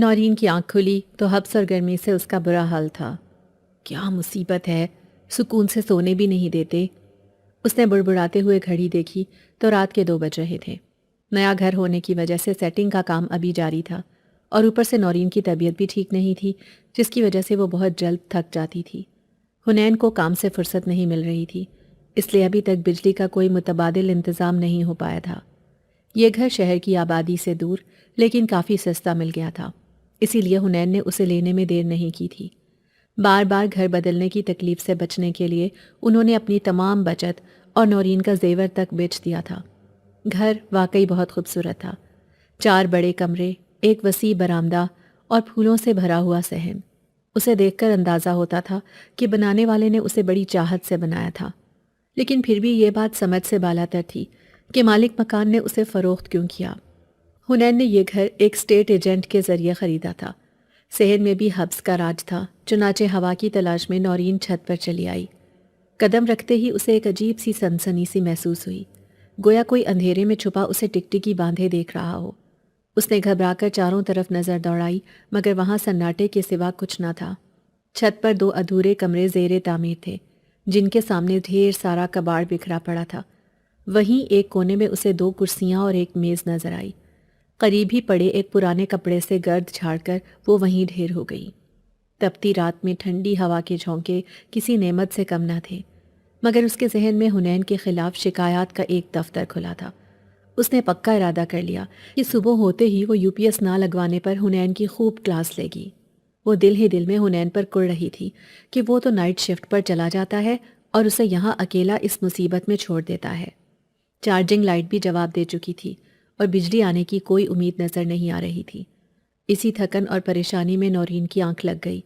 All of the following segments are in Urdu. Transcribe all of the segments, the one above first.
نورین کی آنکھ کھلی تو حبس اور گرمی سے اس کا برا حال تھا۔ کیا مصیبت ہے، سکون سے سونے بھی نہیں دیتے۔ اس نے بڑبڑاتے ہوئے گھڑی دیکھی تو رات کے 2 بج رہے تھے۔ نیا گھر ہونے کی وجہ سے سیٹنگ کا کام ابھی جاری تھا اور اوپر سے نورین کی طبیعت بھی ٹھیک نہیں تھی، جس کی وجہ سے وہ بہت جلد تھک جاتی تھی۔ حنین کو کام سے فرصت نہیں مل رہی تھی، اس لیے ابھی تک بجلی کا کوئی متبادل انتظام نہیں ہو پایا تھا۔ یہ گھر شہر کی آبادی سے دور لیکن کافی سستا مل گیا تھا، اسی لیے حنین نے اسے لینے میں دیر نہیں کی تھی۔ بار بار گھر بدلنے کی تکلیف سے بچنے کے لیے انہوں نے اپنی تمام بچت اور نورین کا زیور تک بیچ دیا تھا۔ گھر واقعی بہت خوبصورت تھا۔ 4 بڑے کمرے، ایک وسیع برآمدہ اور پھولوں سے بھرا ہوا صحن۔ اسے دیکھ کر اندازہ ہوتا تھا کہ بنانے والے نے اسے بڑی چاہت سے بنایا تھا، لیکن پھر بھی یہ بات سمجھ سے بالاتر تھی کہ مالک مکان نے اسے فروخت کیوں کیا۔ حنین نے یہ گھر ایک اسٹیٹ ایجنٹ کے ذریعے خریدا تھا۔ شہر میں بھی حبس کا راج تھا، چنانچہ ہوا کی تلاش میں نورین چھت پر چلی آئی۔ قدم رکھتے ہی اسے ایک عجیب سی سنسنی سی محسوس ہوئی، گویا کوئی اندھیرے میں چھپا اسے ٹکٹکی باندھے دیکھ رہا ہو۔ اس نے گھبرا کر چاروں طرف نظر دوڑائی، مگر وہاں سناٹے کے سوا کچھ نہ تھا۔ چھت پر 2 ادھورے کمرے زیر تعمیر تھے، جن کے سامنے ڈھیر سارا کباڑ بکھرا پڑا تھا۔ وہیں ایک کونے میں اسے 2 کرسیاں اور ایک میز نظر آئی۔ قریب ہی پڑے ایک پرانے کپڑے سے گرد جھاڑ کر وہ وہیں ڈھیر ہو گئی۔ تپتی رات میں ٹھنڈی ہوا کے جھونکے کسی نعمت سے کم نہ تھے، مگر اس کے ذہن میں حنین کے خلاف شکایات کا ایک دفتر کھلا تھا۔ اس نے پکا ارادہ کر لیا کہ صبح ہوتے ہی وہ UPS نہ لگوانے پر حنین کی خوب کلاس لے گی۔ وہ دل ہی دل میں حنین پر کڑ رہی تھی کہ وہ تو نائٹ شفٹ پر چلا جاتا ہے اور اسے یہاں اکیلا اس مصیبت میں چھوڑ دیتا ہے۔ چارجنگ لائٹ بھی جواب دے چکی تھی اور بجلی آنے کی کوئی امید نظر نہیں آ رہی تھی۔ اسی تھکن اور پریشانی میں نورین کی آنکھ لگ گئی۔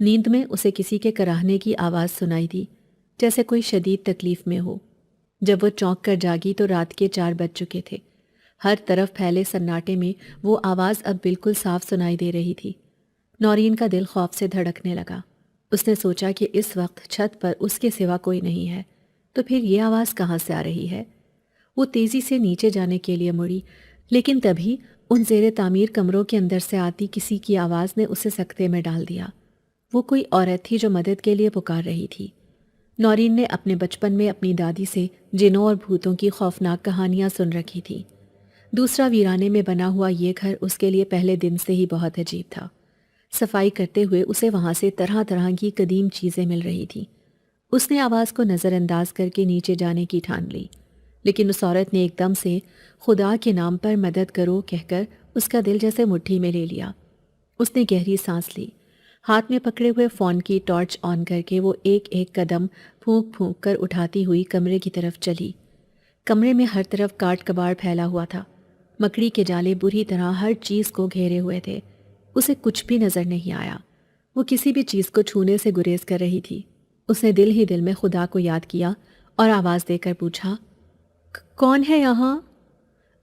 نیند میں اسے کسی کے کراہنے کی آواز سنائی دی، جیسے کوئی شدید تکلیف میں ہو۔ جب وہ چونک کر جاگی تو رات کے 4 بج چکے تھے۔ ہر طرف پھیلے سناٹے میں وہ آواز اب بالکل صاف سنائی دے رہی تھی۔ نورین کا دل خوف سے دھڑکنے لگا۔ اس نے سوچا کہ اس وقت چھت پر اس کے سوا کوئی نہیں ہے، تو پھر یہ آواز کہاں سے آ رہی ہے؟ وہ تیزی سے نیچے جانے کے لیے مڑی، لیکن تبھی ان زیر تعمیر کمروں کے اندر سے آتی کسی کی آواز نے اسے سکتے میں ڈال دیا۔ وہ کوئی عورت تھی جو مدد کے لیے پکار رہی تھی۔ نورین نے اپنے بچپن میں اپنی دادی سے جنوں اور بھوتوں کی خوفناک کہانیاں سن رکھی تھیں۔ دوسرا ویرانے میں بنا ہوا یہ گھر اس کے لیے پہلے دن سے ہی بہت عجیب تھا۔ صفائی کرتے ہوئے اسے وہاں سے طرح طرح کی قدیم چیزیں مل رہی تھیں۔ اس نے آواز کو نظر انداز کر کے نیچے جانے کی ٹھان لی، لیکن اس عورت نے ایک دم سے خدا کے نام پر مدد کرو کہہ کر اس کا دل جیسے مٹھی میں لے لیا۔ اس نے گہری سانس لی، ہاتھ میں پکڑے ہوئے فون کی ٹارچ آن کر کے وہ ایک ایک قدم پھونک پھونک کر اٹھاتی ہوئی کمرے کی طرف چلی۔ کمرے میں ہر طرف کاٹ کباڑ پھیلا ہوا تھا، مکڑی کے جالے بری طرح ہر چیز کو گھیرے ہوئے تھے۔ اسے کچھ بھی نظر نہیں آیا۔ وہ کسی بھی چیز کو چھونے سے گریز کر رہی تھی۔ اس نے دل ہی دل میں خدا کو یاد کیا اور آواز دے کر پوچھا، کون ہے یہاں؟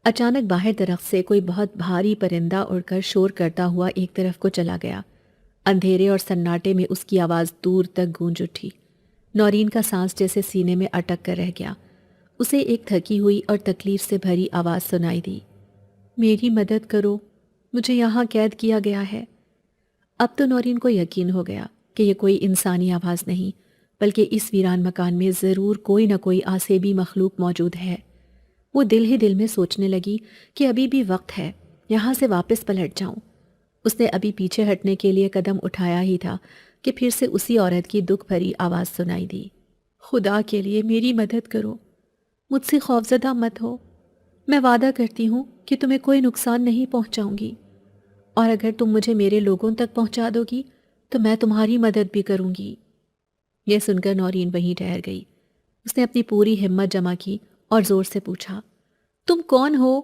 اچانک باہر درخت سے کوئی بہت بھاری پرندہ اڑ کر شور کرتا ہوا ایک طرف کو چلا گیا۔ اندھیرے اور سناٹے میں اس کی آواز دور تک گونج اٹھی۔ نورین کا سانس جیسے سینے میں اٹک کر رہ گیا۔ اسے ایک تھکی ہوئی اور تکلیف سے بھری آواز سنائی دی، میری مدد کرو، مجھے یہاں قید کیا گیا ہے۔ اب تو نورین کو یقین ہو گیا کہ یہ کوئی انسانی آواز نہیں، بلکہ اس ویران مکان میں ضرور کوئی نہ کوئی آسیبی مخلوق موجود ہے۔ وہ دل ہی دل میں سوچنے لگی کہ ابھی بھی وقت ہے، یہاں سے واپس پلٹ جاؤں۔ اس نے ابھی پیچھے ہٹنے کے لیے قدم اٹھایا ہی تھا کہ پھر سے اسی عورت کی دکھ بھری آواز سنائی دی، خدا کے لیے میری مدد کرو، مجھ سے خوفزدہ مت ہو، میں وعدہ کرتی ہوں کہ تمہیں کوئی نقصان نہیں پہنچاؤں گی، اور اگر تم مجھے میرے لوگوں تک پہنچا دو گی تو میں تمہاری مدد بھی کروں گی۔ یہ سن کر نورین وہیں ٹھہر گئی۔ اس نے اپنی پوری ہمت جمع کی اور زور سے پوچھا، تم کون ہو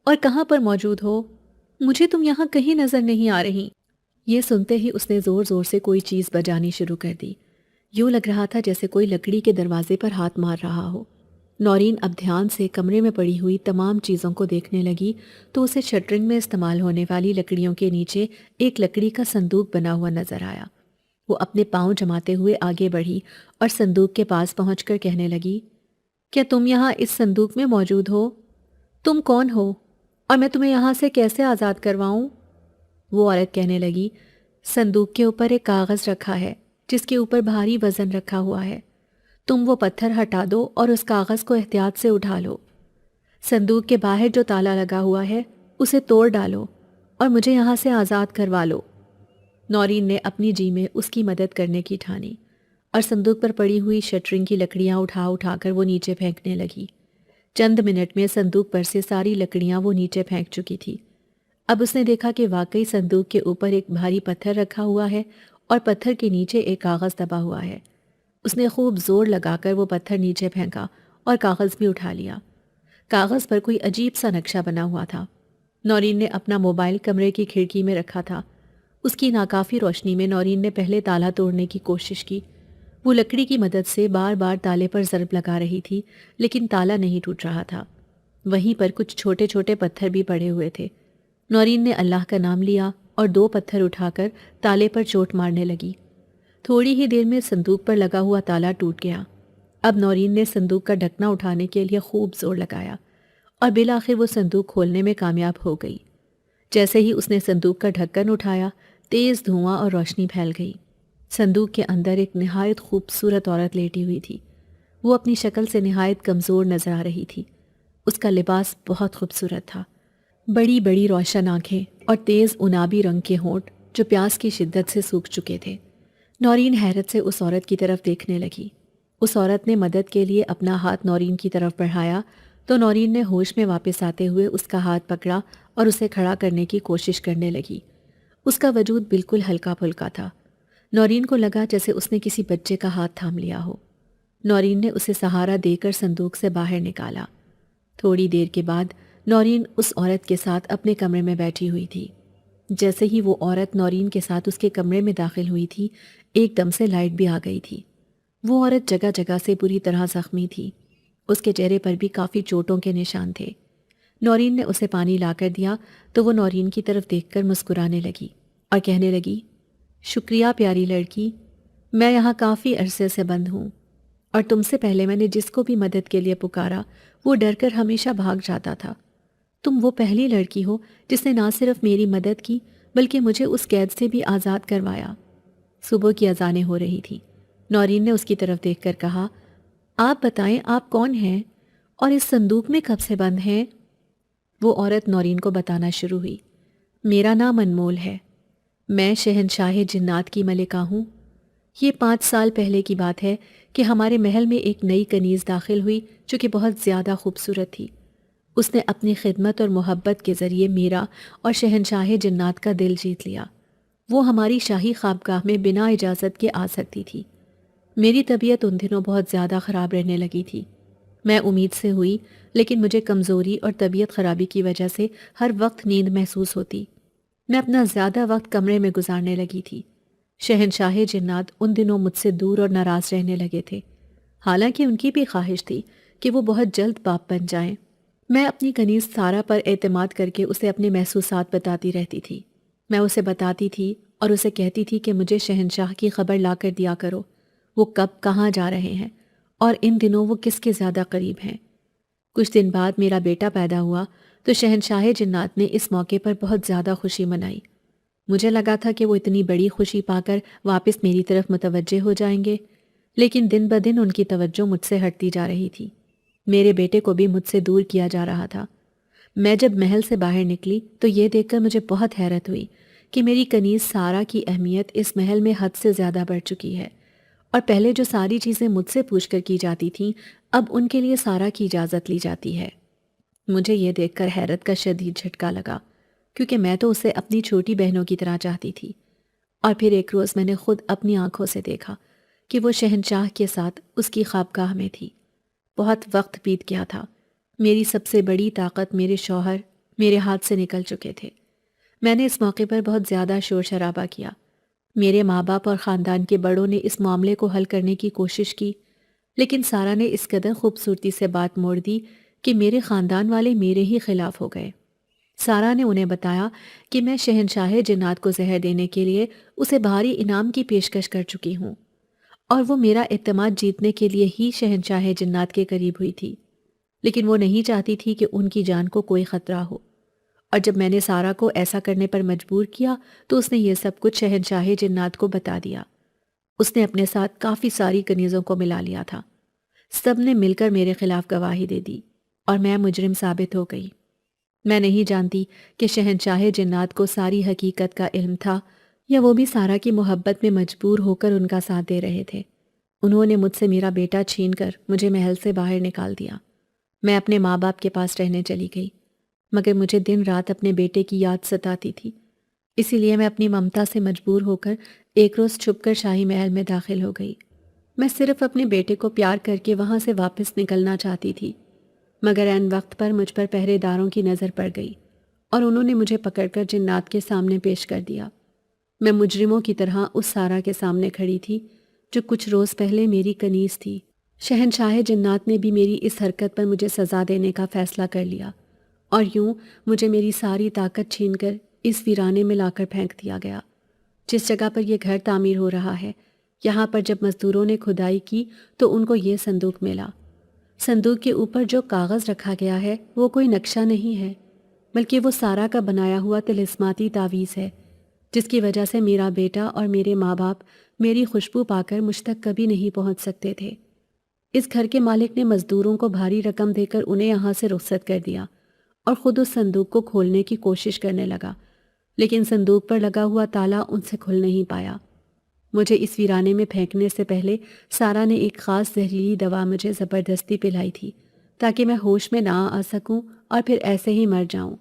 اور کہاں پر موجود ہو؟ مجھے تم یہاں کہیں نظر نہیں آ رہی۔ یہ سنتے ہی اس نے زور زور سے کوئی چیز بجانی شروع کر دی۔ یوں لگ رہا تھا جیسے کوئی لکڑی کے دروازے پر ہاتھ مار رہا ہو۔ نورین اب دھیان سے کمرے میں پڑی ہوئی تمام چیزوں کو دیکھنے لگی تو اسے شٹرنگ میں استعمال ہونے والی لکڑیوں کے نیچے ایک لکڑی کا صندوق بنا ہوا نظر آیا۔ وہ اپنے پاؤں جماتے ہوئے آگے بڑھی اور صندوق کے پاس پہنچ کر کہنے لگی، کیا تم یہاں اس صندوق میں موجود ہو؟ تم کون ہو اور میں تمہیں یہاں سے کیسے آزاد کرواؤں؟ وہ عورت کہنے لگی، صندوق کے اوپر ایک کاغذ رکھا ہے جس کے اوپر بھاری وزن رکھا ہوا ہے، تم وہ پتھر ہٹا دو اور اس کاغذ کو احتیاط سے اٹھا لو۔ صندوق کے باہر جو تالا لگا ہوا ہے اسے توڑ ڈالو اور مجھے یہاں سے آزاد کروا لو۔ نورین نے اپنی جی میں اس کی مدد کرنے کی ٹھانی اور صندوق پر پڑی ہوئی شٹرنگ کی لکڑیاں اٹھا اٹھا کر وہ نیچے پھینکنے لگی۔ چند منٹ میں صندوق پر سے ساری لکڑیاں وہ نیچے پھینک چکی تھی۔ اب اس نے دیکھا کہ واقعی صندوق کے اوپر ایک بھاری پتھر رکھا ہوا ہے اور پتھر کے نیچے ایک کاغذ دبا ہوا ہے۔ اس نے خوب زور لگا کر وہ پتھر نیچے پھینکا اور کاغذ بھی اٹھا لیا۔ کاغذ پر کوئی عجیب سا نقشہ بنا ہوا تھا۔ نورین نے اپنا موبائل کمرے کی کھڑکی میں رکھا تھا۔ اس کی ناکافی روشنی میں نورین نے پہلے تالا توڑنے کی کوشش کی۔ وہ لکڑی کی مدد سے بار بار تالے پر ضرب لگا رہی تھی، لیکن تالا نہیں ٹوٹ رہا تھا۔ وہیں پر کچھ چھوٹے چھوٹے پتھر بھی پڑے ہوئے تھے۔ نورین نے اللہ کا نام لیا اور 2 پتھر اٹھا کر تالے پر چوٹ مارنے لگی۔ تھوڑی ہی دیر میں صندوق پر لگا ہوا تالا ٹوٹ گیا۔ اب نورین نے صندوق کا ڈھکنا اٹھانے کے لیے خوب زور لگایا اور بالآخر وہ صندوق کھولنے میں کامیاب ہو گئی۔ جیسے ہی اس نے صندوق کا ڈھکن اٹھایا، تیز دھواں اور روشنی پھیل گئی۔ صندوق کے اندر ایک نہایت خوبصورت عورت لیٹی ہوئی تھی۔ وہ اپنی شکل سے نہایت کمزور نظر آ رہی تھی۔ اس کا لباس بہت خوبصورت تھا۔ بڑی بڑی روشن آنکھیں اور تیز انابی رنگ کے ہونٹ جو پیاس کی شدت سے سوکھ چکے تھے۔ نورین حیرت سے اس عورت کی طرف دیکھنے لگی۔ اس عورت نے مدد کے لیے اپنا ہاتھ نورین کی طرف بڑھایا تو نورین نے ہوش میں واپس آتے ہوئے اس کا ہاتھ پکڑا اور اسے کھڑا کرنے کی کوشش کرنے لگی۔ اس کا وجود بالکل ہلکا پھلکا تھا۔ نورین کو لگا جیسے اس نے کسی بچے کا ہاتھ تھام لیا ہو۔ نورین نے اسے سہارا دے کر صندوق سے باہر نکالا۔ تھوڑی دیر کے بعد نورین اس عورت کے ساتھ اپنے کمرے میں بیٹھی ہوئی تھی۔ جیسے ہی وہ عورت نورین کے ساتھ اس کے کمرے میں داخل ہوئی تھی، ایک دم سے لائٹ بھی آ گئی تھی۔ وہ عورت جگہ جگہ سے بری طرح زخمی تھی۔ اس کے چہرے پر بھی کافی چوٹوں کے نشان تھے۔ نورین نے اسے پانی لا کر دیا تو وہ نورین کی طرف دیکھ کر مسکرانے لگی اور کہنے لگی، شکریہ پیاری لڑکی، میں یہاں کافی عرصے سے بند ہوں اور تم سے پہلے میں نے جس کو بھی مدد کے لیے پکارا وہ ڈر کر ہمیشہ بھاگ جاتا تھا۔ تم وہ پہلی لڑکی ہو جس نے نہ صرف میری مدد کی بلکہ مجھے اس قید سے بھی آزاد کروایا۔ صبح کی اذانیں ہو رہی تھیں۔ نورین نے اس کی طرف دیکھ کر کہا، آپ بتائیں آپ کون ہیں اور اس صندوق میں کب سے بند ہیں؟ وہ عورت نورین کو بتانا شروع ہوئی، میرا نام انمول ہے، میں شہنشاہ جنات کی ملکہ ہوں۔ یہ 5 سال پہلے کی بات ہے کہ ہمارے محل میں ایک نئی کنیز داخل ہوئی جو کہ بہت زیادہ خوبصورت تھی۔ اس نے اپنی خدمت اور محبت کے ذریعے میرا اور شہنشاہ جنات کا دل جیت لیا۔ وہ ہماری شاہی خوابگاہ میں بنا اجازت کے آ سکتی تھی۔ میری طبیعت ان دنوں بہت زیادہ خراب رہنے لگی تھی۔ میں امید سے ہوئی، لیکن مجھے کمزوری اور طبیعت خرابی کی وجہ سے ہر وقت نیند محسوس ہوتی۔ میں اپنا زیادہ وقت کمرے میں گزارنے لگی تھی۔ شہنشاہ جنات ان دنوں مجھ سے دور اور ناراض رہنے لگے تھے، حالانکہ ان کی بھی خواہش تھی کہ وہ بہت جلد باپ بن جائیں۔ میں اپنی کنیز سارا پر اعتماد کر کے اسے اپنے محسوسات بتاتی رہتی تھی۔ میں اسے بتاتی تھی اور اسے کہتی تھی کہ مجھے شہنشاہ کی خبر لا کر دیا کرو، وہ کب کہاں جا رہے ہیں اور ان دنوں وہ کس کے زیادہ قریب ہیں۔ کچھ دن بعد میرا بیٹا پیدا ہوا تو شہنشاہ جنات نے اس موقع پر بہت زیادہ خوشی منائی۔ مجھے لگا تھا کہ وہ اتنی بڑی خوشی پا کر واپس میری طرف متوجہ ہو جائیں گے، لیکن دن بدن ان کی توجہ مجھ سے ہٹتی جا رہی تھی۔ میرے بیٹے کو بھی مجھ سے دور کیا جا رہا تھا۔ میں جب محل سے باہر نکلی تو یہ دیکھ کر مجھے بہت حیرت ہوئی کہ میری کنیز سارا کی اہمیت اس محل میں حد سے زیادہ بڑھ چکی ہے، اور پہلے جو ساری چیزیں مجھ سے پوچھ کر کی جاتی تھیں اب ان کے لیے سارا کی اجازت لی جاتی ہے۔ مجھے یہ دیکھ کر حیرت کا شدید جھٹکا لگا، کیونکہ میں تو اسے اپنی چھوٹی بہنوں کی طرح چاہتی تھی۔ اور پھر ایک روز میں نے خود اپنی آنکھوں سے دیکھا کہ وہ شہنشاہ کے ساتھ اس کی خوابگاہ میں تھی۔ بہت وقت بیت گیا تھا۔ میری سب سے بڑی طاقت میرے شوہر میرے ہاتھ سے نکل چکے تھے۔ میں نے اس موقع پر بہت زیادہ شور شرابہ کیا۔ میرے ماں باپ اور خاندان کے بڑوں نے اس معاملے کو حل کرنے کی کوشش کی، لیکن سارا نے اس قدر خوبصورتی سے بات موڑ دی کہ میرے خاندان والے میرے ہی خلاف ہو گئے۔ سارا نے انہیں بتایا کہ میں شہنشاہ جنات کو زہر دینے کے لیے اسے بھاری انعام کی پیشکش کر چکی ہوں، اور وہ میرا اعتماد جیتنے کے لیے ہی شہنشاہ جنات کے قریب ہوئی تھی، لیکن وہ نہیں چاہتی تھی کہ ان کی جان کو کوئی خطرہ ہو، اور جب میں نے سارا کو ایسا کرنے پر مجبور کیا تو اس نے یہ سب کچھ شہنشاہ جنات کو بتا دیا۔ اس نے اپنے ساتھ کافی ساری کنیزوں کو ملا لیا تھا۔ سب نے مل کر میرے خلاف گواہی دے دی اور میں مجرم ثابت ہو گئی۔ میں نہیں جانتی کہ شہنشاہ جنات کو ساری حقیقت کا علم تھا یا وہ بھی سارا کی محبت میں مجبور ہو کر ان کا ساتھ دے رہے تھے۔ انہوں نے مجھ سے میرا بیٹا چھین کر مجھے محل سے باہر نکال دیا۔ میں اپنے ماں باپ کے پاس رہنے چلی گئی، مگر مجھے دن رات اپنے بیٹے کی یاد ستاتی تھی۔ اسی لیے میں اپنی ممتا سے مجبور ہو کر ایک روز چھپ کر شاہی محل میں داخل ہو گئی۔ میں صرف اپنے بیٹے کو پیار کر کے وہاں سے واپس نکلنا چاہتی تھی، مگر عین وقت پر مجھ پر پہرے داروں کی نظر پڑ گئی اور انہوں نے مجھے پکڑ کر جنات کے سامنے پیش کر دیا۔ میں مجرموں کی طرح اس سارا کے سامنے کھڑی تھی جو کچھ روز پہلے میری کنیز تھی۔ شہنشاہ جنات نے بھی میری اس حرکت پر مجھے سزا دینے کا فیصلہ کر لیا اور یوں مجھے میری ساری طاقت چھین کر اس ویرانے میں لا کر پھینک دیا گیا۔ جس جگہ پر یہ گھر تعمیر ہو رہا ہے، یہاں پر جب مزدوروں نے کھدائی کی تو ان کو یہ صندوق ملا۔ صندوق کے اوپر جو کاغذ رکھا گیا ہے وہ کوئی نقشہ نہیں ہے، بلکہ وہ سارا کا بنایا ہوا طلسماتی تعویذ ہے، جس کی وجہ سے میرا بیٹا اور میرے ماں باپ میری خوشبو پا کر مجھ تک کبھی نہیں پہنچ سکتے تھے۔ اس گھر کے مالک نے مزدوروں کو بھاری رقم دے کر انہیں یہاں سے رخصت کر دیا اور خود اس صندوق کو کھولنے کی کوشش کرنے لگا، لیکن صندوق پر لگا ہوا تالا ان سے کھل نہیں پایا۔ مجھے اس ویرانے میں پھینکنے سے پہلے سارا نے ایک خاص زہریلی دوا مجھے زبردستی پلائی تھی تاکہ میں ہوش میں نہ آ سکوں اور پھر ایسے ہی مر جاؤں۔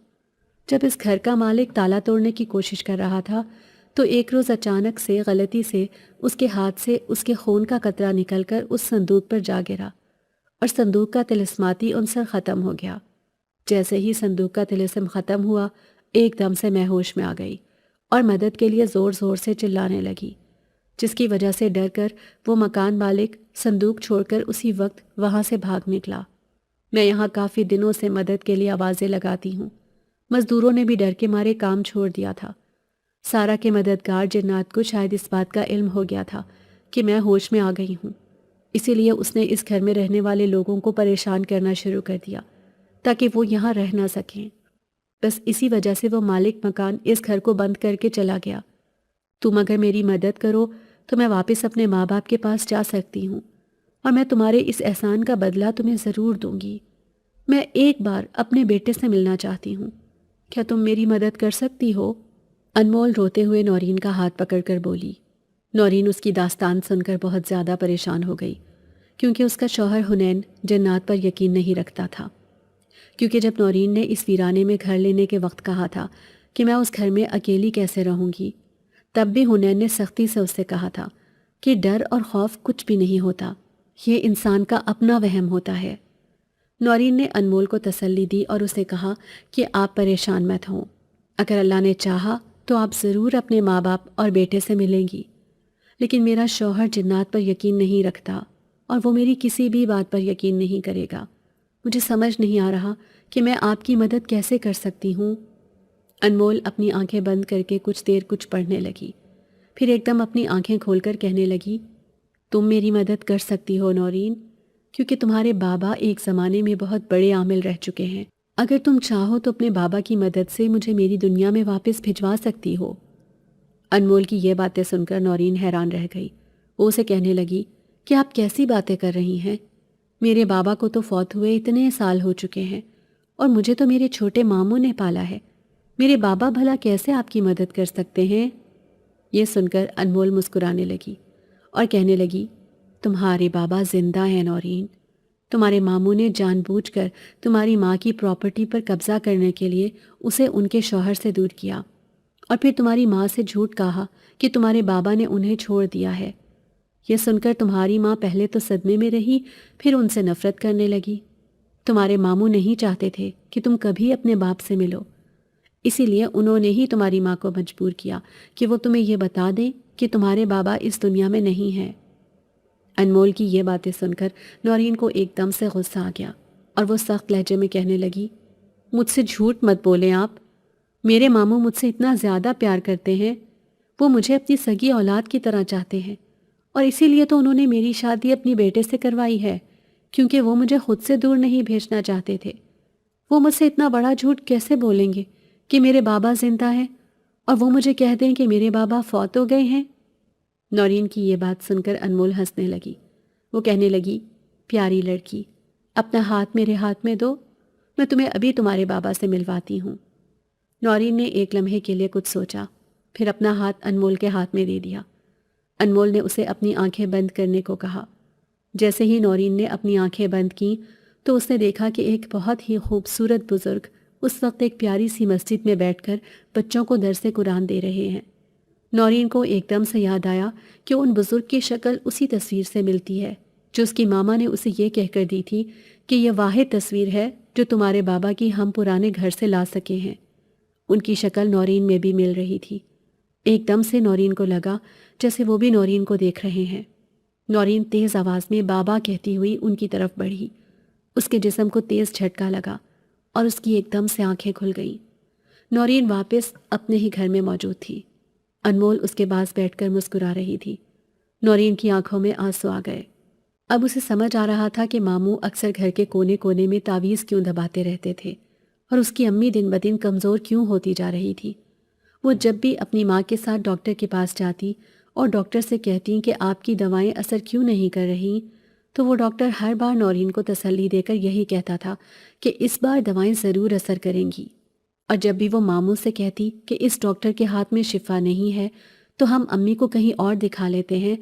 جب اس گھر کا مالک تالا توڑنے کی کوشش کر رہا تھا تو ایک روز اچانک سے غلطی سے اس کے ہاتھ سے اس کے خون کا قطرہ نکل کر اس صندوق پر جا گرا اور صندوق کا طلسماتی عنصر ختم ہو گیا۔ جیسے ہی صندوق کا طلسم ختم ہوا، ایک دم سے میں ہوش میں آ گئی اور مدد کے لیے زور زور سے چلانے لگی، جس کی وجہ سے ڈر کر وہ مکان مالک صندوق چھوڑ کر اسی وقت وہاں سے بھاگ نکلا۔ میں یہاں کافی دنوں سے مدد کے لیے آوازیں لگاتی ہوں۔ مزدوروں نے بھی ڈر کے مارے کام چھوڑ دیا تھا۔ سارا کے مددگار جنات کو شاید اس بات کا علم ہو گیا تھا کہ میں ہوش میں آ گئی ہوں، اسی لیے اس نے اس گھر میں رہنے والے لوگوں کو پریشان کرنا شروع کر دیا تاکہ وہ یہاں رہ نہ سکیں۔ بس اسی وجہ سے وہ مالک مکان اس گھر کو بند کر کے چلا گیا۔ تم اگر میری مدد کرو تو میں واپس اپنے ماں باپ کے پاس جا سکتی ہوں اور میں تمہارے اس احسان کا بدلہ تمہیں ضرور دوں گی۔ میں ایک بار اپنے بیٹے سے ملنا چاہتی ہوں، کیا تم میری مدد کر سکتی ہو؟ انمول روتے ہوئے نورین کا ہاتھ پکڑ کر بولی۔ نورین اس کی داستان سن کر بہت زیادہ پریشان ہو گئی، کیونکہ اس کا شوہر حنین جنات پر یقین نہیں رکھتا تھا۔ کیونکہ جب نورین نے اس ویرانے میں گھر لینے کے وقت کہا تھا کہ میں اس گھر میں اکیلی کیسے رہوں گی، تب بھی حنین نے سختی سے اس سے کہا تھا کہ ڈر اور خوف کچھ بھی نہیں ہوتا، یہ انسان کا اپنا وہم ہوتا ہے۔ نورین نے انمول کو تسلی دی اور اسے کہا کہ آپ پریشان مت ہوں، اگر اللہ نے چاہا تو آپ ضرور اپنے ماں باپ اور بیٹے سے ملیں گی، لیکن میرا شوہر جنات پر یقین نہیں رکھتا اور وہ میری کسی بھی بات پر یقین نہیں کرے گا۔ مجھے سمجھ نہیں آ رہا کہ میں آپ کی مدد کیسے کر سکتی ہوں۔ انمول اپنی آنکھیں بند کر کے کچھ دیر کچھ پڑھنے لگی، پھر ایک دم اپنی آنکھیں کھول کر کہنے لگی، تم میری مدد کر سکتی ہو نورین، کیونکہ تمہارے بابا ایک زمانے میں بہت بڑے عامل رہ چکے ہیں۔ اگر تم چاہو تو اپنے بابا کی مدد سے مجھے میری دنیا میں واپس بھجوا سکتی ہو۔ انمول کی یہ باتیں سن کر نورین حیران رہ گئی۔ وہ اسے کہنے لگی کہ آپ کیسی باتیں کر رہی ہیں؟ میرے بابا کو تو فوت ہوئے اتنے سال ہو چکے ہیں اور مجھے تو میرے چھوٹے ماموں نے پالا ہے، میرے بابا بھلا کیسے آپ کی مدد کر سکتے ہیں؟ یہ سن کر انمول مسکرانے لگی اور کہنے لگی، تمہارے بابا زندہ ہیں نورین، تمہارے ماموں نے جان بوجھ کر تمہاری ماں کی پراپرٹی پر قبضہ کرنے کے لیے اسے ان کے شوہر سے دور کیا اور پھر تمہاری ماں سے جھوٹ کہا کہ تمہارے بابا نے انہیں چھوڑ دیا ہے۔ یہ سن کر تمہاری ماں پہلے تو صدمے میں رہی، پھر ان سے نفرت کرنے لگی۔ تمہارے ماموں نہیں چاہتے تھے کہ تم کبھی اپنے باپ سے ملو، اسی لیے انہوں نے ہی تمہاری ماں کو مجبور کیا کہ وہ تمہیں یہ بتا دیں کہ تمہارے بابا اس دنیا میں نہیں ہیں۔ انمول کی یہ باتیں سن کر نورین کو ایک دم سے غصہ آ گیا اور وہ سخت لہجے میں کہنے لگی، مجھ سے جھوٹ مت بولیں آپ، میرے ماموں مجھ سے اتنا زیادہ پیار کرتے ہیں، وہ مجھے اپنی سگی اولاد کی طرح چاہتے ہیں اور اسی لیے تو انہوں نے میری شادی اپنی بیٹے سے کروائی ہے، کیونکہ وہ مجھے خود سے دور نہیں بھیجنا چاہتے تھے۔ وہ مجھ سے اتنا بڑا جھوٹ کیسے بولیں گے کہ میرے بابا زندہ ہیں اور وہ مجھے کہہ دیں کہ میرے بابا فوت ہو گئے ہیں؟ نورین کی یہ بات سن کر انمول ہنسنے لگی۔ وہ کہنے لگی، پیاری لڑکی، اپنا ہاتھ میرے ہاتھ میں دو، میں تمہیں ابھی تمہارے بابا سے ملواتی ہوں۔ نورین نے ایک لمحے کے لیے کچھ سوچا، پھر اپنا ہاتھ انمول کے ہاتھ میں دے دیا۔ انمول نے اسے اپنی آنکھیں بند کرنے کو کہا۔ جیسے ہی نورین نے اپنی آنکھیں بند کیں تو اس نے دیکھا کہ ایک بہت ہی خوبصورت بزرگ اس وقت ایک پیاری سی مسجد میں بیٹھ کر بچوں کو درس قرآن دے رہے ہیں۔ نورین کو ایک دم سے یاد آیا کہ ان بزرگ کی شکل اسی تصویر سے ملتی ہے جو اس کی ماما نے اسے یہ کہہ کر دی تھی کہ یہ واحد تصویر ہے جو تمہارے بابا کی ہم پرانے گھر سے لا سکے ہیں۔ ان کی شکل نورین میں بھی مل رہی تھی۔ ایک دم سے نورین کو لگا جیسے وہ بھی نورین کو دیکھ رہے ہیں۔ نورین تیز آواز میں بابا کہتی ہوئی ان کی طرف بڑھی۔ اس کے جسم کو تیز جھٹکا لگا اور اس کی ایک دم سے آنکھیں کھل گئیں۔ نورین واپس اپنے ہی گھر میں موجود تھی۔ انمول اس کے پاس بیٹھ کر مسکرا رہی تھی۔ نورین کی آنکھوں میں آنسو آ گئے۔ اب اسے سمجھ آ رہا تھا کہ ماموں اکثر گھر کے کونے کونے میں تعویذ کیوں دباتے رہتے تھے اور اس کی امی دن بدن کمزور کیوں ہوتی جا رہی تھی۔ وہ جب بھی اپنی ماں کے ساتھ ڈاکٹر کے پاس جاتی اور ڈاکٹر سے کہتی کہ آپ کی دوائیں اثر کیوں نہیں کر رہی، تو وہ ڈاکٹر ہر بار نورین کو تسلی دے کر یہی کہتا تھا کہ اس بار دوائیں ضرور اثر کریں گی۔ اور جب بھی وہ ماموں سے کہتی کہ اس ڈاکٹر کے ہاتھ میں شفا نہیں ہے تو ہم امی کو کہیں اور دکھا لیتے ہیں،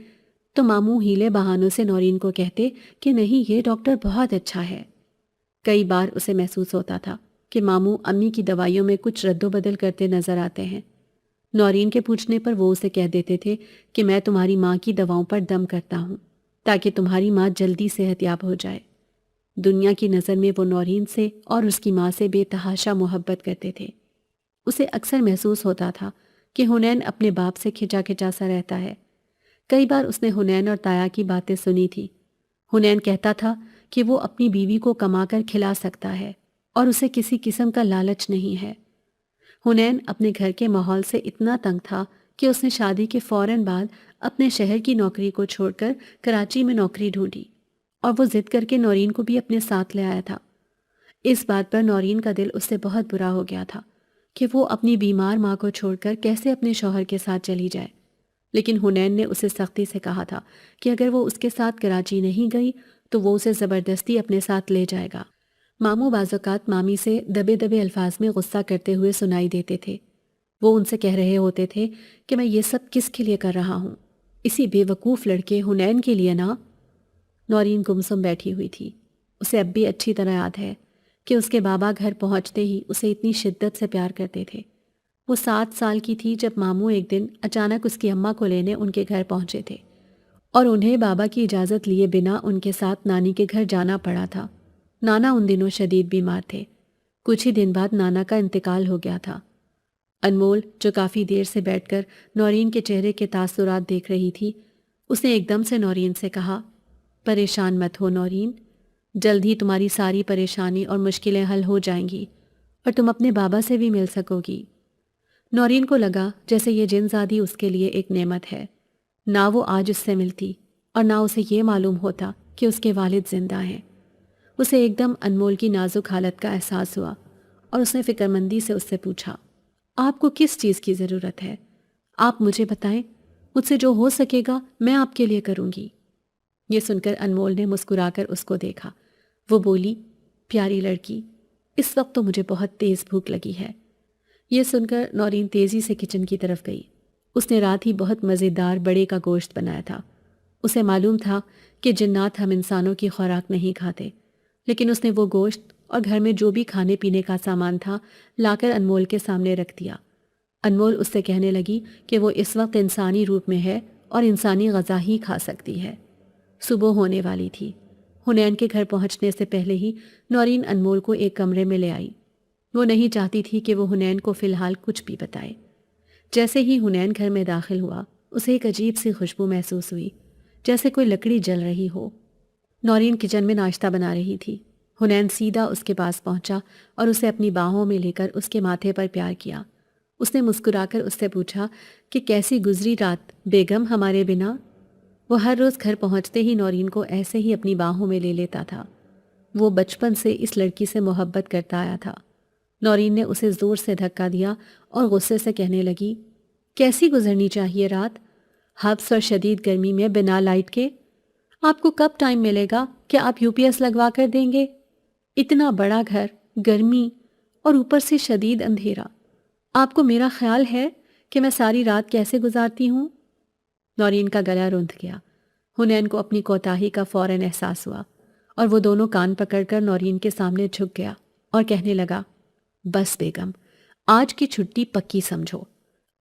تو ماموں ہیلے بہانوں سے نورین کو کہتے کہ نہیں، یہ ڈاکٹر بہت اچھا ہے۔ کئی بار اسے محسوس ہوتا تھا کہ ماموں امی کی دوائیوں میں کچھ رد و بدل کرتے نظر آتے ہیں۔ نورین کے پوچھنے پر وہ اسے کہہ دیتے تھے کہ میں تمہاری ماں کی دواؤں پر دم کرتا ہوں تاکہ تمہاری ماں جلدی صحت یاب ہو جائے۔ دنیا کی نظر میں وہ نورین سے اور اس کی ماں سے بے تحاشا محبت کرتے تھے۔ اسے اکثر محسوس ہوتا تھا کہ حنین اپنے باپ سے کھچا کھچا سا رہتا ہے۔ کئی بار اس نے حنین اور تایا کی باتیں سنی تھی۔ حنین کہتا تھا کہ وہ اپنی بیوی کو کما کر کھلا سکتا ہے اور اسے کسی قسم کا لالچ نہیں ہے۔ حنین اپنے گھر کے ماحول سے اتنا تنگ تھا کہ اس نے شادی کے فوراً بعد اپنے شہر کی نوکری کو چھوڑ کر کراچی میں نوکری ڈھونڈی اور وہ ضد کر کے نورین کو بھی اپنے ساتھ لے آیا تھا۔ اس بات پر نورین کا دل اس سے بہت برا ہو گیا تھا کہ وہ اپنی بیمار ماں کو چھوڑ کر کیسے اپنے شوہر کے ساتھ چلی جائے، لیکن حنین نے اسے سختی سے کہا تھا کہ اگر وہ اس کے ساتھ کراچی نہیں گئی تو وہ اسے زبردستی اپنے ساتھ لے جائے گا۔ ماموں بعض اوقات مامی سے دبے دبے الفاظ میں غصہ کرتے ہوئے سنائی دیتے تھے۔ وہ ان سے کہہ رہے ہوتے تھے کہ میں یہ سب کس کے لیے کر رہا ہوں، اسی بے وقوف لڑکے حنین کے لیے نا۔ نورین گمسم بیٹھی ہوئی تھی۔ اسے اب بھی اچھی طرح یاد ہے کہ اس کے بابا گھر پہنچتے ہی اسے اتنی شدت سے پیار کرتے تھے۔ وہ 7 سال کی تھی جب ماموں ایک دن اچانک اس کی اماں کو لینے ان کے گھر پہنچے تھے اور انہیں بابا کی اجازت لیے بنا ان کے ساتھ نانی کے گھر جانا پڑا تھا۔ نانا ان دنوں شدید بیمار تھے۔ کچھ ہی دن بعد نانا کا انتقال ہو گیا تھا۔ انمول جو کافی دیر سے بیٹھ کر نورین کے چہرے کے تاثرات دیکھ رہی تھی، اس نے ایک دم سے نورین سے کہا، پریشان مت ہو نورین، جلد ہی تمہاری ساری پریشانی اور مشکلیں حل ہو جائیں گی اور تم اپنے بابا سے بھی مل سکو گی۔ نورین کو لگا جیسے یہ جن زادی اس کے لیے ایک نعمت ہے۔ نہ وہ آج اس سے ملتی اور نہ اسے یہ معلوم ہوتا کہ اس کے والد زندہ ہیں۔ اسے ایک دم انمول کی نازک حالت کا احساس ہوا اور اس نے فکرمندی سے اس سے پوچھا، آپ کو کس چیز کی ضرورت ہے؟ آپ مجھے بتائیں، مجھ سے جو ہو سکے گا میں آپ کے لیے کروں گی۔ یہ سن کر انمول نے مسکرا کر اس کو دیکھا۔ وہ بولی، پیاری لڑکی، اس وقت تو مجھے بہت تیز بھوک لگی ہے۔ یہ سن کر نورین تیزی سے کچن کی طرف گئی۔ اس نے رات ہی بہت مزیدار بڑے کا گوشت بنایا تھا۔ اسے معلوم تھا کہ جنات ہم انسانوں کی خوراک نہیں کھاتے، لیکن اس نے وہ گوشت اور گھر میں جو بھی کھانے پینے کا سامان تھا لا کر انمول کے سامنے رکھ دیا۔ انمول اس سے کہنے لگی کہ وہ اس وقت انسانی روپ میں ہے اور انسانی غذا ہی کھا سکتی ہے۔ صبح ہونے والی تھی۔ حنین کے گھر پہنچنے سے پہلے ہی نورین انمول کو ایک کمرے میں لے آئی۔ وہ نہیں چاہتی تھی کہ وہ حنین کو فی الحال کچھ بھی بتائے۔ جیسے ہی حنین گھر میں داخل ہوا، اسے ایک عجیب سی خوشبو محسوس ہوئی، جیسے کوئی لکڑی جل رہی ہو۔ نورین کچن میں ناشتہ بنا رہی تھی۔ حنین سیدھا اس کے پاس پہنچا اور اسے اپنی باہوں میں لے کر اس کے ماتھے پر پیار کیا۔ اس نے مسکرا کر اس سے پوچھا کہ کیسی گزری رات بیگم ہمارے بنا؟ وہ ہر روز گھر پہنچتے ہی نورین کو ایسے ہی اپنی باہوں میں لے لیتا تھا۔ وہ بچپن سے اس لڑکی سے محبت کرتا آیا تھا۔ نورین نے اسے زور سے دھکا دیا اور غصے سے کہنے لگی، کیسی گزرنی چاہیے رات؟ حبس اور شدید گرمی میں بنا لائٹ کے؟ آپ کو کب ٹائم ملے گا کہ آپ یو پی ایس لگوا کر دیں گے؟ اتنا بڑا گھر، گرمی اور اوپر سے شدید اندھیرا، آپ کو میرا خیال ہے کہ میں ساری رات کیسے گزارتی ہوں؟ نورین کا گلا روندھ گیا۔ حنین کو اپنی کوتاہی کا فوراً احساس ہوا اور وہ دونوں کان پکڑ کر نورین کے سامنے جھک گیا اور کہنے لگا، بس بیگم، آج کی چھٹی پکی سمجھو،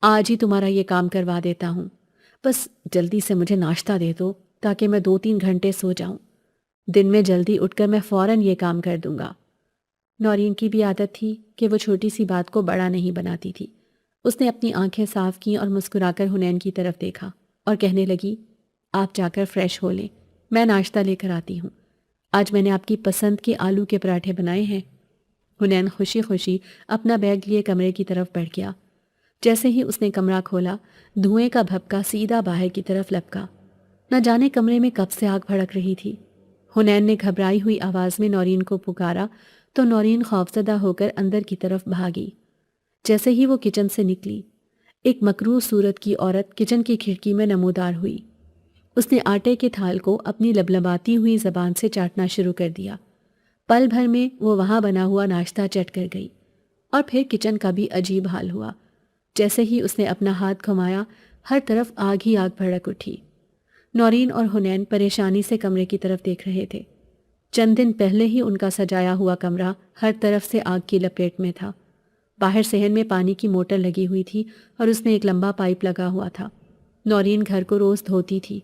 آج ہی تمہارا یہ کام کروا دیتا ہوں، بس جلدی سے مجھے ناشتہ دے دو تاکہ میں 2-3 گھنٹے سو جاؤں، دن میں جلدی اٹھ کر میں فوراً یہ کام کر دوں گا۔ نورین کی بھی عادت تھی کہ وہ چھوٹی سی بات کو بڑا نہیں بناتی تھی۔ اس نے اپنی آنکھیں صاف کیں اور مسکرا کر حنین کی طرف دیکھا اور کہنے لگی، آپ جا کر فریش ہو لیں، میں ناشتہ لے کر آتی ہوں، آج میں نے آپ کی پسند کے آلو کے پراٹھے بنائے ہیں۔ حنین خوشی خوشی اپنا بیگ لیے کمرے کی طرف بڑھ گیا۔ جیسے ہی اس نے کمرہ کھولا، دھوئیں کا بھپکا سیدھا باہر کی طرف لپکا۔ نہ جانے کمرے میں کب سے آگ بھڑک رہی تھی۔ حنین نے گھبرائی ہوئی آواز میں نورین کو پکارا تو نورین خوفزدہ ہو کر اندر کی طرف بھاگی۔ جیسے ہی وہ کچن سے نکلی، ایک مکروہ صورت کی عورت کچن کی کھڑکی میں نمودار ہوئی۔ اس نے آٹے کے تھال کو اپنی لبلباتی ہوئی زبان سے چاٹنا شروع کر دیا۔ پل بھر میں وہ وہاں بنا ہوا ناشتہ چٹ کر گئی اور پھر کچن کا بھی عجیب حال ہوا۔ جیسے ہی اس نے اپنا ہاتھ گھمایا، ہر طرف آگ ہی آگ بھڑک اٹھی۔ نورین اور حنین پریشانی سے کمرے کی طرف دیکھ رہے تھے۔ چند دن پہلے ہی ان کا سجایا ہوا کمرہ ہر طرف سے آگ کی لپیٹ میں تھا۔ باہر صحن میں پانی کی موٹر لگی ہوئی تھی اور اس میں ایک لمبا پائپ لگا ہوا تھا۔ نورین گھر کو روز دھوتی تھی۔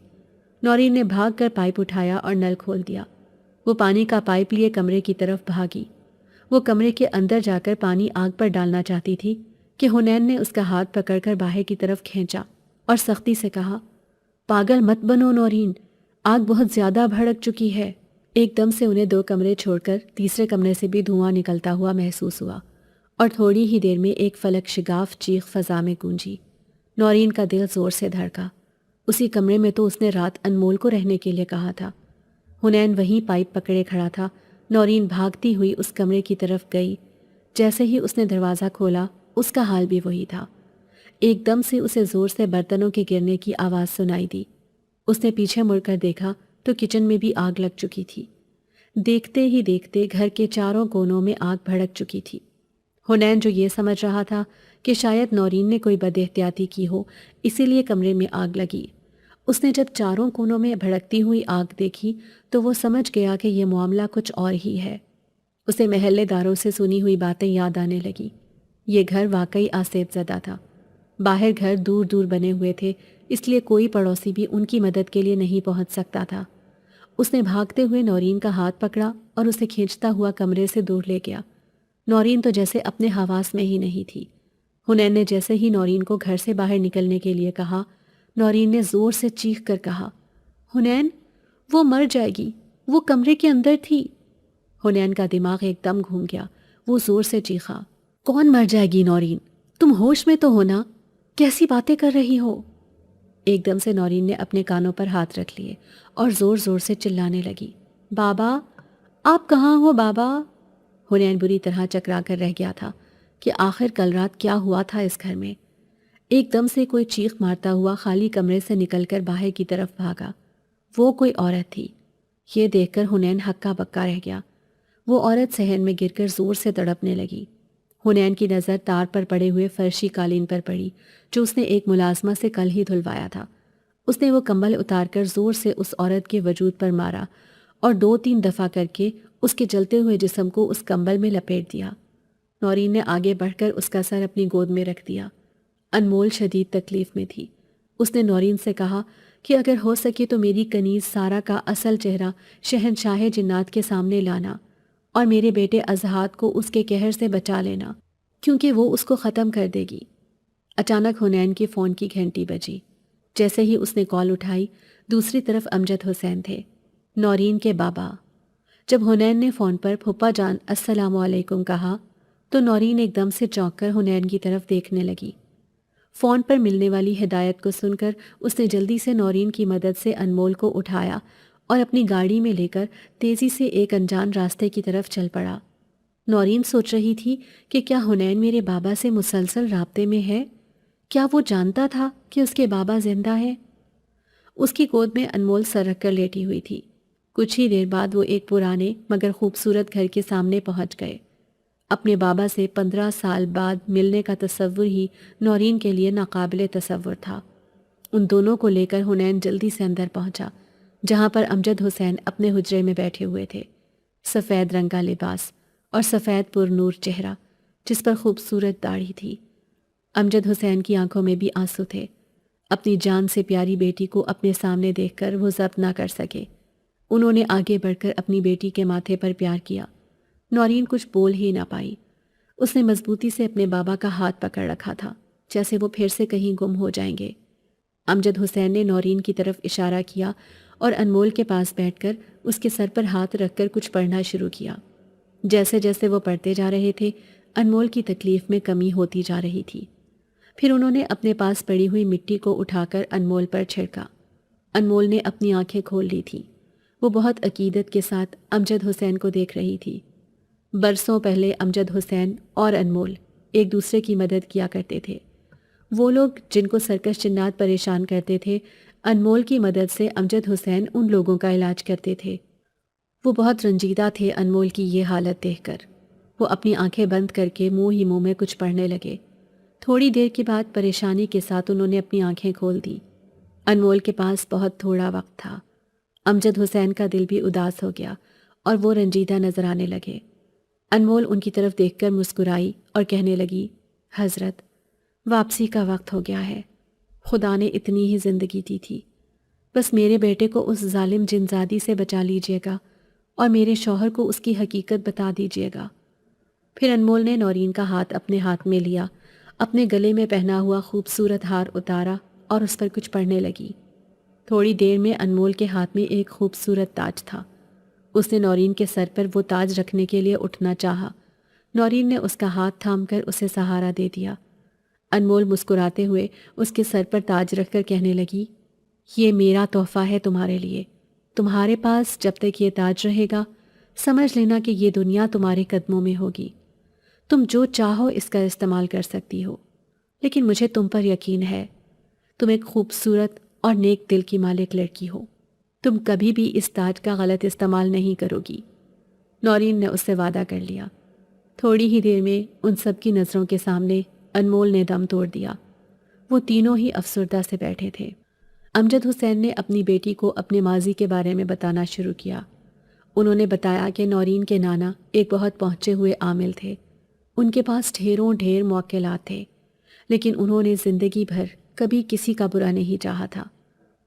نورین نے بھاگ کر پائپ اٹھایا اور نل کھول دیا۔ وہ پانی کا پائپ لیے کمرے کی طرف بھاگی۔ وہ کمرے کے اندر جا کر پانی آگ پر ڈالنا چاہتی تھی کہ حنین نے اس کا ہاتھ پکڑ کر باہر کی طرف کھینچا اور سختی سے کہا، پاگل مت بنو نورین، آگ بہت زیادہ بھڑک چکی ہے۔ ایک دم سے انہیں 2 کمرے چھوڑ کر تیسرے کمرے سے بھی دھواں نکلتا ہوا محسوس ہوا اور تھوڑی ہی دیر میں ایک فلک شگاف چیخ فضا میں گونجی۔ نورین کا دل زور سے دھڑکا۔ اسی کمرے میں تو اس نے رات انمول کو رہنے کے لیے کہا تھا۔ حنین وہیں پائپ پکڑے کھڑا تھا۔ نورین بھاگتی ہوئی اس کمرے کی طرف گئی۔ جیسے ہی اس نے دروازہ کھولا، اس کا حال بھی وہی تھا۔ ایک دم سے اسے زور سے برتنوں کے گرنے کی آواز سنائی دی۔ اس نے پیچھے مڑ کر دیکھا تو کچن میں بھی آگ لگ چکی تھی۔ دیکھتے ہی دیکھتے گھر کے چاروں کونوں میں آگ بھڑک چکی تھی۔ حنین جو یہ سمجھ رہا تھا کہ شاید نورین نے کوئی بد احتیاطی کی ہو، اسی لیے کمرے میں آگ لگی، اس نے جب چاروں کونوں میں بھڑکتی ہوئی آگ دیکھی تو وہ سمجھ گیا کہ یہ معاملہ کچھ اور ہی ہے۔ اسے محلے داروں سے سنی ہوئی باتیں یاد آنے لگی۔ یہ گھر واقعی آسیب زدہ تھا۔ باہر گھر دور دور بنے ہوئے تھے، اس لیے کوئی پڑوسی بھی ان کی مدد کے لیے نہیں پہنچ سکتا تھا۔ اس نے بھاگتے ہوئے نورین کا ہاتھ پکڑا اور اسے کھینچتا ہوا کمرے سے دور لے گیا۔ نورین تو جیسے اپنے حواس میں ہی نہیں تھی۔ حنین نے جیسے ہی نورین کو گھر سے باہر نکلنے کے لیے کہا، نورین نے زور سے چیخ کر کہا، حنین، وہ مر جائے گی، وہ کمرے کے اندر تھی۔ حنین کا دماغ ایک دم گھوم گیا۔ وہ زور سے چیخا، کون مر جائے گی نورین؟ تم ہوش میں تو ہو نا؟ کیسی باتیں کر رہی ہو؟ ایک دم سے نورین نے اپنے کانوں پر ہاتھ رکھ لیے اور زور زور سے چلانے لگی، بابا، آپ کہاں ہو بابا؟ حنین بری طرح چکرا کر رہ گیا تھا کہ آخر کل رات کیا ہوا تھا اس گھر میں۔ ایک دم سے کوئی چیخ مارتا ہوا خالی کمرے سے نکل کر باہر کی طرف بھاگا۔ وہ کوئی عورت تھی۔ یہ دیکھ کر حنین ہکا بکا رہ گیا۔ وہ عورت صحن میں گر کر زور سے تڑپنے لگی۔ حنین کی نظر تار پر پڑے ہوئے فرشی قالین پر پڑی جو اس نے ایک ملازمہ سے کل ہی دھلوایا تھا۔ اس نے وہ کمبل اتار کر زور سے اس عورت کے وجود پر مارا اور 2-3 دفعہ کر کے اس کے جلتے ہوئے جسم کو اس کمبل میں لپیٹ دیا۔ نورین نے آگے بڑھ کر اس کا سر اپنی گود میں رکھ دیا۔ انمول شدید تکلیف میں تھی۔ اس نے نورین سے کہا کہ اگر ہو سکے تو میری کنیز سارا کا اصل چہرہ شہنشاہ جنات کے سامنے لانا اور میرے بیٹے اضحاد کو اس کے قہر سے بچا لینا، کیونکہ وہ اس کو ختم کر دے گی۔ اچانک حنین کے فون کی گھنٹی بجی۔ جیسے ہی اس نے کال اٹھائی، دوسری طرف امجد حسین تھے، نورین کے بابا۔ جب حنین نے فون پر پھپھا جان السلام علیکم کہا تو نورین ایک دم سے چونک کر حنین کی طرف دیکھنے لگی۔ فون پر ملنے والی ہدایت کو سن کر اس نے جلدی سے نورین کی مدد سے انمول کو اٹھایا اور اپنی گاڑی میں لے کر تیزی سے ایک انجان راستے کی طرف چل پڑا۔ نورین سوچ رہی تھی کہ کیا حنین میرے بابا سے مسلسل رابطے میں ہے؟ کیا وہ جانتا تھا کہ اس کے بابا زندہ ہے؟ اس کی گود میں انمول سر رکھ کر لیٹی ہوئی تھی۔ کچھ ہی دیر بعد وہ ایک پرانے مگر خوبصورت گھر کے سامنے پہنچ گئے۔ اپنے بابا سے 15 سال بعد ملنے کا تصور ہی نورین کے لیے ناقابل تصور تھا۔ ان دونوں کو لے کر حنین جلدی سے اندر پہنچا، جہاں پر امجد حسین اپنے حجرے میں بیٹھے ہوئے تھے۔ سفید رنگ کا لباس اور سفید پر نور چہرہ، جس پر خوبصورت داڑھی تھی۔ امجد حسین کی آنکھوں میں بھی آنسو تھے۔ اپنی جان سے پیاری بیٹی کو اپنے سامنے دیکھ کر وہ ضبط نہ کر سکے۔ انہوں نے آگے بڑھ کر اپنی بیٹی کے ماتھے پر پیار کیا۔ نورین کچھ بول ہی نہ پائی۔ اس نے مضبوطی سے اپنے بابا کا ہاتھ پکڑ رکھا تھا، جیسے وہ پھر سے کہیں گم ہو جائیں گے۔ امجد حسین نے نورین کی طرف اشارہ کیا اور انمول کے پاس بیٹھ کر اس کے سر پر ہاتھ رکھ کر کچھ پڑھنا شروع کیا۔ جیسے جیسے وہ پڑھتے جا رہے تھے، انمول کی تکلیف میں کمی ہوتی جا رہی تھی۔ پھر انہوں نے اپنے پاس پڑی ہوئی مٹی کو اٹھا کر انمول پر چھڑکا۔ انمول نے اپنی آنکھیں کھول لی تھی۔ وہ بہت عقیدت کے ساتھ امجد حسین کو دیکھ رہی تھی۔ برسوں پہلے امجد حسین اور انمول ایک دوسرے کی مدد کیا کرتے تھے۔ وہ لوگ جن کو سرکش جنات پریشان کرتے تھے، انمول کی مدد سے امجد حسین ان لوگوں کا علاج کرتے تھے۔ وہ بہت رنجیدہ تھے انمول کی یہ حالت دیکھ کر۔ وہ اپنی آنکھیں بند کر کے منہ ہی منہ میں کچھ پڑھنے لگے۔ تھوڑی دیر کے بعد پریشانی کے ساتھ انہوں نے اپنی آنکھیں کھول دیں۔ انمول کے پاس بہت تھوڑا وقت تھا۔ امجد حسین کا دل بھی اداس ہو گیا اور وہ رنجیدہ نظر آنے لگے۔ انمول ان کی طرف دیکھ کر مسکرائی اور کہنے لگی، حضرت، واپسی کا وقت ہو گیا ہے۔ خدا نے اتنی ہی زندگی دی تھی، بس میرے بیٹے کو اس ظالم جنزادی سے بچا لیجیے گا اور میرے شوہر کو اس کی حقیقت بتا دیجیے گا۔ پھر انمول نے نورین کا ہاتھ اپنے ہاتھ میں لیا، اپنے گلے میں پہنا ہوا خوبصورت ہار اتارا اور اس پر کچھ پڑھنے لگی۔ تھوڑی دیر میں انمول کے ہاتھ میں ایک خوبصورت تاج تھا۔ اس نے نورین کے سر پر وہ تاج رکھنے کے لیے اٹھنا چاہا۔ نورین نے اس کا ہاتھ تھام کر اسے سہارا دے دیا۔ انمول مسکراتے ہوئے اس کے سر پر تاج رکھ کر کہنے لگی، یہ میرا تحفہ ہے تمہارے لیے۔ تمہارے پاس جب تک یہ تاج رہے گا، سمجھ لینا کہ یہ دنیا تمہارے قدموں میں ہوگی۔ تم جو چاہو اس کا استعمال کر سکتی ہو، لیکن مجھے تم پر یقین ہے۔ تم ایک خوبصورت اور نیک دل کی مالک لڑکی ہو۔ تم کبھی بھی اس تاج کا غلط استعمال نہیں کرو گی۔ نورین نے اس سے وعدہ کر لیا۔ تھوڑی ہی دیر میں ان سب کی نظروں کے سامنے انمول نے دم توڑ دیا۔ وہ تینوں ہی افسردہ سے بیٹھے تھے۔ امجد حسین نے اپنی بیٹی کو اپنے ماضی کے بارے میں بتانا شروع کیا۔ انہوں نے بتایا کہ نورین کے نانا ایک بہت پہنچے ہوئے عامل تھے۔ ان کے پاس ڈھیر موکلات تھے، لیکن انہوں نے زندگی بھر کبھی کسی کا برا نہیں چاہا تھا۔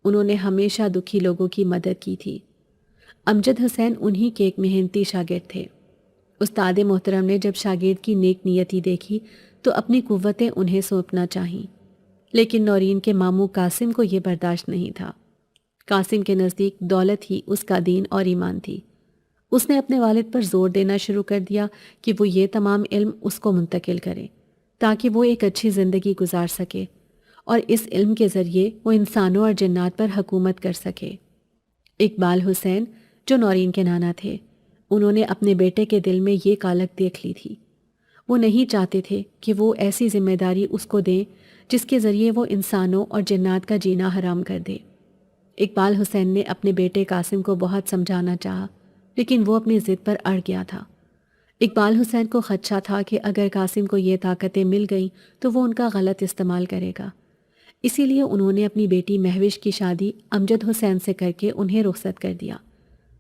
انہوں نے ہمیشہ دکھی لوگوں کی مدد کی تھی۔ امجد حسین انہی کے ایک محنتی شاگرد تھے۔ استاد محترم نے جب شاگرد کی نیک نیتی دیکھی تو اپنی قوتیں انہیں سونپنا چاہیں، لیکن نورین کے ماموں قاسم کو یہ برداشت نہیں تھا۔ قاسم کے نزدیک دولت ہی اس کا دین اور ایمان تھی۔ اس نے اپنے والد پر زور دینا شروع کر دیا کہ وہ یہ تمام علم اس کو منتقل کرے تاکہ وہ ایک اچھی زندگی گزار سکے اور اس علم کے ذریعے وہ انسانوں اور جنات پر حکومت کر سکے۔ اقبال حسین جو نورین کے نانا تھے، انہوں نے اپنے بیٹے کے دل میں یہ کالک دیکھ لی تھی۔ وہ نہیں چاہتے تھے کہ وہ ایسی ذمہ داری اس کو دیں جس کے ذریعے وہ انسانوں اور جنات کا جینا حرام کر دے۔ اقبال حسین نے اپنے بیٹے قاسم کو بہت سمجھانا چاہا، لیکن وہ اپنی ضد پر اڑ گیا تھا۔ اقبال حسین کو خدشہ تھا کہ اگر قاسم کو یہ طاقتیں مل گئیں تو وہ ان کا غلط استعمال کرے گا۔ اسی لیے انہوں نے اپنی بیٹی مہوش کی شادی امجد حسین سے کر کے انہیں رخصت کر دیا۔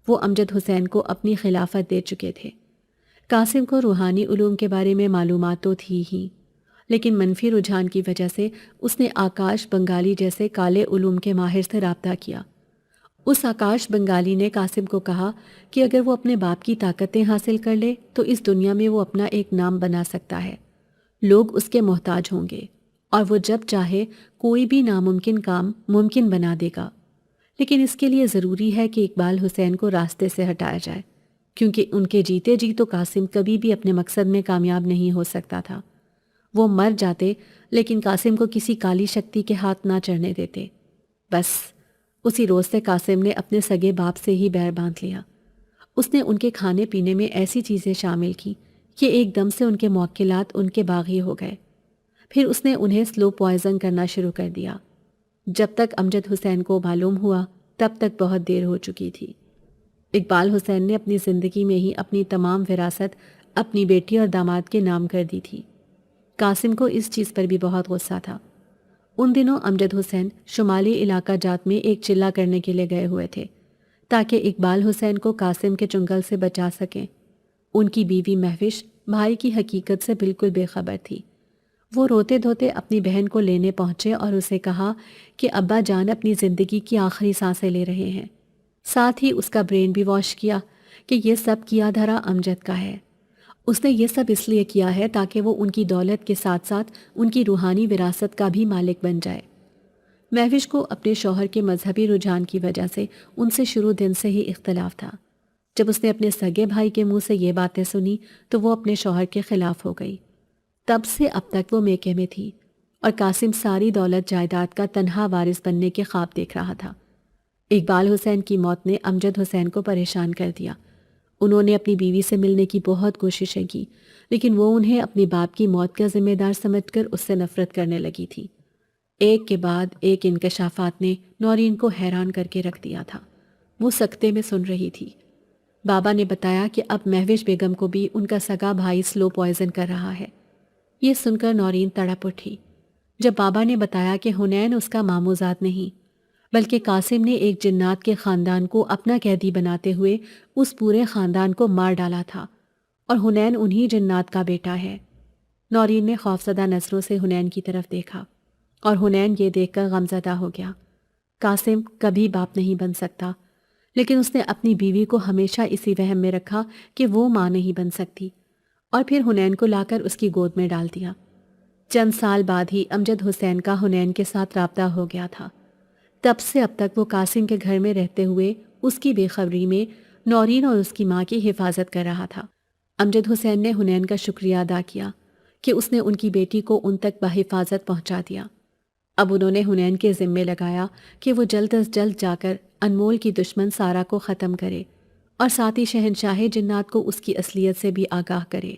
وہ امجد حسین کو اپنی خلافت دے چکے تھے۔ قاسم کو روحانی علوم کے بارے میں معلومات تو تھی ہی، لیکن منفی رجحان کی وجہ سے اس نے آکاش بنگالی جیسے کالے علوم کے ماہر سے رابطہ کیا۔ اس آکاش بنگالی نے قاسم کو کہا کہ اگر وہ اپنے باپ کی طاقتیں حاصل کر لے تو اس دنیا میں وہ اپنا ایک نام بنا سکتا ہے، لوگ اس کے محتاج ہوں گے اور وہ جب چاہے کوئی بھی ناممکن کام ممکن بنا دے گا۔ لیکن اس کے لیے ضروری ہے کہ اقبال حسین کو راستے سے ہٹایا جائے، کیونکہ ان کے جیتے جی تو قاسم کبھی بھی اپنے مقصد میں کامیاب نہیں ہو سکتا تھا۔ وہ مر جاتے لیکن قاسم کو کسی کالی شکتی کے ہاتھ نہ چڑھنے دیتے۔ بس اسی روز سے قاسم نے اپنے سگے باپ سے ہی بیر باندھ لیا۔ اس نے ان کے کھانے پینے میں ایسی چیزیں شامل کی کہ ایک دم سے ان کے موکلات ان کے باغی ہو گئے۔ پھر اس نے انہیں سلو پوائزن کرنا شروع کر دیا۔ جب تک امجد حسین کو معلوم ہوا تب تک بہت دیر ہو چکی تھی۔ اقبال حسین نے اپنی زندگی میں ہی اپنی تمام وراثت اپنی بیٹی اور داماد کے نام کر دی تھی۔ قاسم کو اس چیز پر بھی بہت غصہ تھا۔ ان دنوں امجد حسین شمالی علاقہ جات میں ایک چلہ کرنے کے لیے گئے ہوئے تھے تاکہ اقبال حسین کو قاسم کے چنگل سے بچا سکیں۔ ان کی بیوی مہوش بھائی کی حقیقت سے بالکل بے خبر تھی۔ وہ روتے دھوتے اپنی بہن کو لینے پہنچے اور اسے کہا کہ ابا جان اپنی زندگی کی آخری سانسیں لے رہے ہیں۔ ساتھ ہی اس کا برین بھی واش کیا کہ یہ سب کیا دھرا امجد کا ہے۔ اس نے یہ سب اس لیے کیا ہے تاکہ وہ ان کی دولت کے ساتھ ساتھ ان کی روحانی وراثت کا بھی مالک بن جائے۔ مہوش کو اپنے شوہر کے مذہبی رجحان کی وجہ سے ان سے شروع دن سے ہی اختلاف تھا۔ جب اس نے اپنے سگے بھائی کے منہ سے یہ باتیں سنی تو وہ اپنے شوہر کے خلاف ہو گئی۔ تب سے اب تک وہ میکے میں تھی اور قاسم ساری دولت جائیداد کا تنہا وارث بننے کے خواب دیکھ رہا تھا۔ اقبال حسین کی موت نے امجد حسین کو پریشان کر دیا۔ انہوں نے اپنی بیوی سے ملنے کی بہت کوششیں کی لیکن وہ انہیں اپنی باپ کی موت کا ذمہ دار سمجھ کر اس سے نفرت کرنے لگی تھی۔ ایک کے بعد ایک انکشافات نے نورین کو حیران کر کے رکھ دیا تھا۔ وہ سکتے میں سن رہی تھی۔ بابا نے بتایا کہ اب مہوش بیگم کو بھی ان کا سگا بھائی سلو پوائزن کر رہا ہے۔ یہ سن کر نورین تڑپ اٹھی۔ جب بابا نے بتایا کہ حنین اس کا ماموزاد نہیں بلکہ قاسم نے ایک جنات کے خاندان کو اپنا قیدی بناتے ہوئے اس پورے خاندان کو مار ڈالا تھا اور حنین انہی جنات کا بیٹا ہے، نورین نے خوفزدہ نظروں سے حنین کی طرف دیکھا اور حنین یہ دیکھ کر غمزدہ ہو گیا۔ قاسم کبھی باپ نہیں بن سکتا، لیکن اس نے اپنی بیوی کو ہمیشہ اسی وہم میں رکھا کہ وہ ماں نہیں بن سکتی، اور پھر حنین کو لا کر اس کی گود میں ڈال دیا۔ چند سال بعد ہی امجد حسین کا حنین کے ساتھ رابطہ ہو گیا تھا۔ تب سے اب تک وہ قاسم کے گھر میں رہتے ہوئے اس کی بے خبری میں نورین اور اس کی ماں کی حفاظت کر رہا تھا۔ امجد حسین نے حنین کا شکریہ ادا کیا کہ اس نے ان کی بیٹی کو ان تک بحفاظت پہنچا دیا۔ اب انہوں نے حنین کے ذمے لگایا کہ وہ جلد از جلد جا کر انمول کی دشمن سارا کو ختم کرے اور ساتھ ہی شہنشاہ جنات کو اس کی اصلیت سے بھی آگاہ کرے۔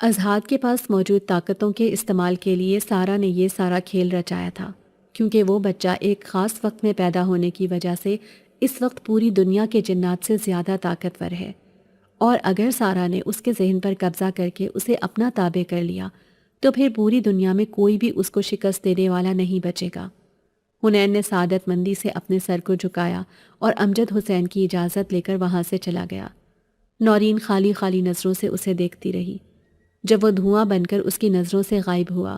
ازہاد کے پاس موجود طاقتوں کے استعمال کے لیے سارا نے یہ سارا کھیل رچایا تھا، کیونکہ وہ بچہ ایک خاص وقت میں پیدا ہونے کی وجہ سے اس وقت پوری دنیا کے جنات سے زیادہ طاقتور ہے، اور اگر سارا نے اس کے ذہن پر قبضہ کر کے اسے اپنا تابع کر لیا تو پھر پوری دنیا میں کوئی بھی اس کو شکست دینے والا نہیں بچے گا۔ حنین نے سعادت مندی سے اپنے سر کو جھکایا اور امجد حسین کی اجازت لے کر وہاں سے چلا گیا۔ نورین خالی خالی نظروں سے اسے دیکھتی رہی۔ جب وہ دھواں بن کر اس کی نظروں سے غائب ہوا،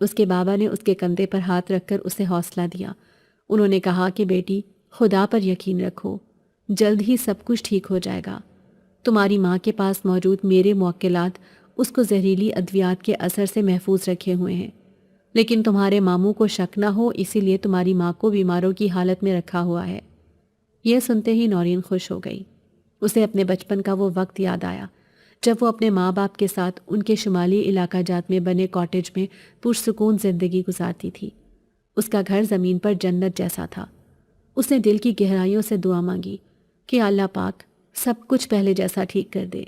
اس کے بابا نے اس کے کندھے پر ہاتھ رکھ کر اسے حوصلہ دیا۔ انہوں نے کہا کہ بیٹی، خدا پر یقین رکھو، جلد ہی سب کچھ ٹھیک ہو جائے گا۔ تمہاری ماں کے پاس موجود میرے موکلات اس کو زہریلی ادویات کے اثر سے محفوظ رکھے ہوئے ہیں، لیکن تمہارے ماموں کو شک نہ ہو اسی لیے تمہاری ماں کو بیماروں کی حالت میں رکھا ہوا ہے۔ یہ سنتے ہی نورین خوش ہو گئی۔ اسے اپنے بچپن کا وہ وقت یاد آیا جب وہ اپنے ماں باپ کے ساتھ ان کے شمالی علاقہ جات میں بنے کاٹیج میں پرسکون زندگی گزارتی تھی۔ اس کا گھر زمین پر جنت جیسا تھا۔ اس نے دل کی گہرائیوں سے دعا مانگی کہ اللہ پاک سب کچھ پہلے جیسا ٹھیک کر دے۔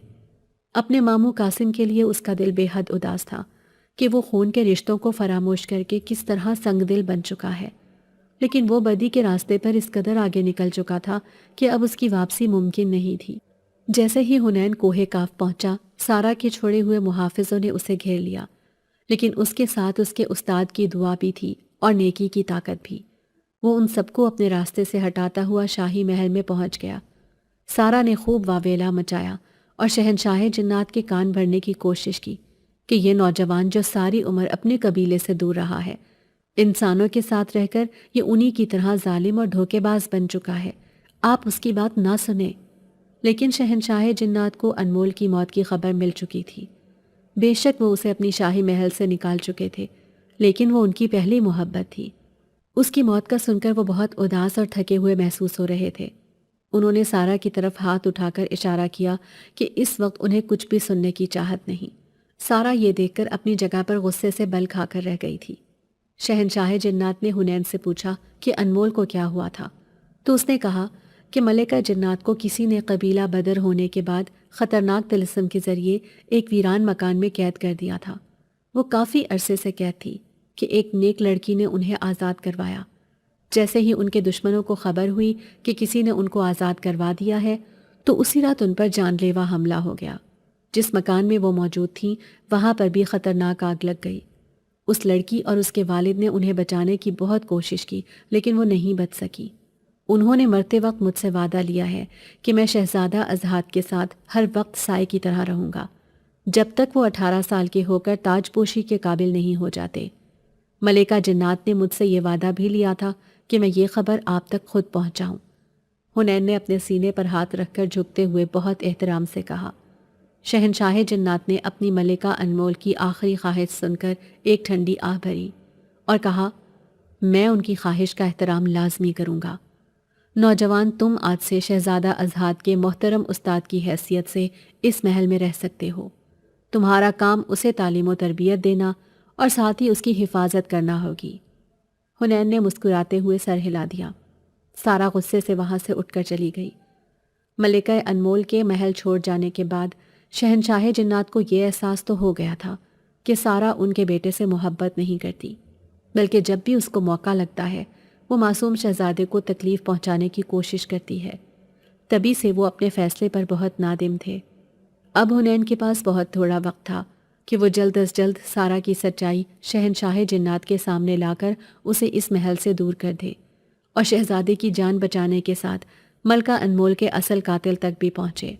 اپنے ماموں قاسم کے لیے اس کا دل بے حد اداس تھا کہ وہ خون کے رشتوں کو فراموش کر کے کس طرح سنگ دل بن چکا ہے، لیکن وہ بدی کے راستے پر اس قدر آگے نکل چکا تھا کہ اب اس کی واپسی ممکن نہیں تھی۔ جیسے ہی حنین کوہ کاف پہنچا، سارا کے چھوڑے ہوئے محافظوں نے اسے گھیر لیا، لیکن اس کے ساتھ اس کے استاد کی دعا بھی تھی اور نیکی کی طاقت بھی۔ وہ ان سب کو اپنے راستے سے ہٹاتا ہوا شاہی محل میں پہنچ گیا۔ سارا نے خوب واویلا مچایا اور شہنشاہ جنات کے کان بھرنے کی کوشش کی کہ یہ نوجوان جو ساری عمر اپنے قبیلے سے دور رہا ہے، انسانوں کے ساتھ رہ کر یہ انہی کی طرح ظالم اور دھوکے باز بن چکا ہے، آپ اس کی بات نہ سنیں۔ لیکن شہنشاہ جنات کو انمول کی موت کی خبر مل چکی تھی۔ بے شک وہ اسے اپنی شاہی محل سے نکال چکے تھے، لیکن وہ ان کی پہلی محبت تھی۔ اس کی موت کا سن کر وہ بہت اداس اور تھکے ہوئے محسوس ہو رہے تھے۔ انہوں نے سارا کی طرف ہاتھ اٹھا کر اشارہ کیا کہ اس وقت انہیں کچھ بھی سننے کی چاہت نہیں۔ سارا یہ دیکھ کر اپنی جگہ پر غصے سے بل کھا کر رہ گئی تھی۔ شہنشاہ جنات نے حنین سے پوچھا کہ انمول کو کیا ہوا تھا، تو اس نے کہا کہ ملکہ جنات کو کسی نے قبیلہ بدر ہونے کے بعد خطرناک طلسم کے ذریعے ایک ویران مکان میں قید کر دیا تھا۔ وہ کافی عرصے سے قید تھی کہ ایک نیک لڑکی نے انہیں آزاد کروایا۔ جیسے ہی ان کے دشمنوں کو خبر ہوئی کہ کسی نے ان کو آزاد کروا دیا ہے تو اسی رات ان پر جان لیوا حملہ ہو گیا۔ جس مکان میں وہ موجود تھیں وہاں پر بھی خطرناک آگ لگ گئی۔ اس لڑکی اور اس کے والد نے انہیں بچانے کی بہت کوشش کی لیکن وہ نہیں بچ سکی۔ انہوں نے مرتے وقت مجھ سے وعدہ لیا ہے کہ میں شہزادہ ازہاد کے ساتھ ہر وقت سائے کی طرح رہوں گا جب تک وہ 18 سال کے ہو کر تاج پوشی کے قابل نہیں ہو جاتے۔ ملکہ جنات نے مجھ سے یہ وعدہ بھی لیا تھا کہ میں یہ خبر آپ تک خود پہنچاؤں۔ حنین نے اپنے سینے پر ہاتھ رکھ کر جھکتے ہوئے بہت احترام سے کہا۔ شہنشاہ جنات نے اپنی ملکہ انمول کی آخری خواہش سن کر ایک ٹھنڈی آہ بھری اور کہا، میں ان کی خواہش کا احترام لازمی کروں گا۔ نوجوان، تم آج سے شہزادہ ازہاد کے محترم استاد کی حیثیت سے اس محل میں رہ سکتے ہو۔ تمہارا کام اسے تعلیم و تربیت دینا اور ساتھ ہی اس کی حفاظت کرنا ہوگی۔ حنین نے مسکراتے ہوئے سر ہلا دیا۔ سارا غصے سے وہاں سے اٹھ کر چلی گئی۔ ملکہ انمول کے محل چھوڑ جانے کے بعد شہنشاہ جنات کو یہ احساس تو ہو گیا تھا کہ سارا ان کے بیٹے سے محبت نہیں کرتی، بلکہ جب بھی اس کو موقع لگتا ہے وہ معصوم شہزادے کو تکلیف پہنچانے کی کوشش کرتی ہے۔ تبھی سے وہ اپنے فیصلے پر بہت نادم تھے۔ اب حنین کے پاس بہت تھوڑا وقت تھا کہ وہ جلد از جلد سارا کی سچائی شہنشاہ جنات کے سامنے لا کر اسے اس محل سے دور کر دے اور شہزادے کی جان بچانے کے ساتھ ملکہ انمول کے اصل قاتل تک بھی پہنچے۔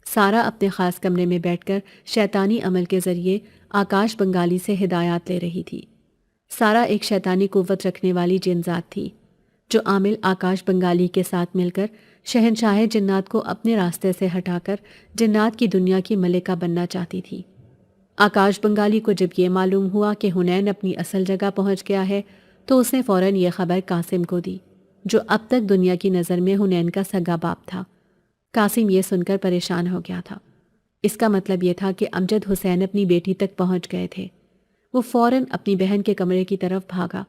سارا اپنے خاص کمرے میں بیٹھ کر شیطانی عمل کے ذریعے آکاش بنگالی سے ہدایات لے رہی تھی۔ سارا ایک شیطانی قوت رکھنے والی جن ذات تھی جو عامل آکاش بنگالی کے ساتھ مل کر شہنشاہ جنات کو اپنے راستے سے ہٹا کر جنات کی دنیا کی ملکہ بننا چاہتی تھی۔ آکاش بنگالی کو جب یہ معلوم ہوا کہ حنین اپنی اصل جگہ پہنچ گیا ہے تو اس نے فوراً یہ خبر قاسم کو دی، جو اب تک دنیا کی نظر میں حنین کا سگا باپ تھا۔ قاسم یہ سن کر پریشان ہو گیا تھا۔ اس کا مطلب یہ تھا کہ امجد حسین اپنی بیٹی تک پہنچ گئے تھے۔ وہ فوراً اپنی بہن کے کمرے کی طرف بھاگا،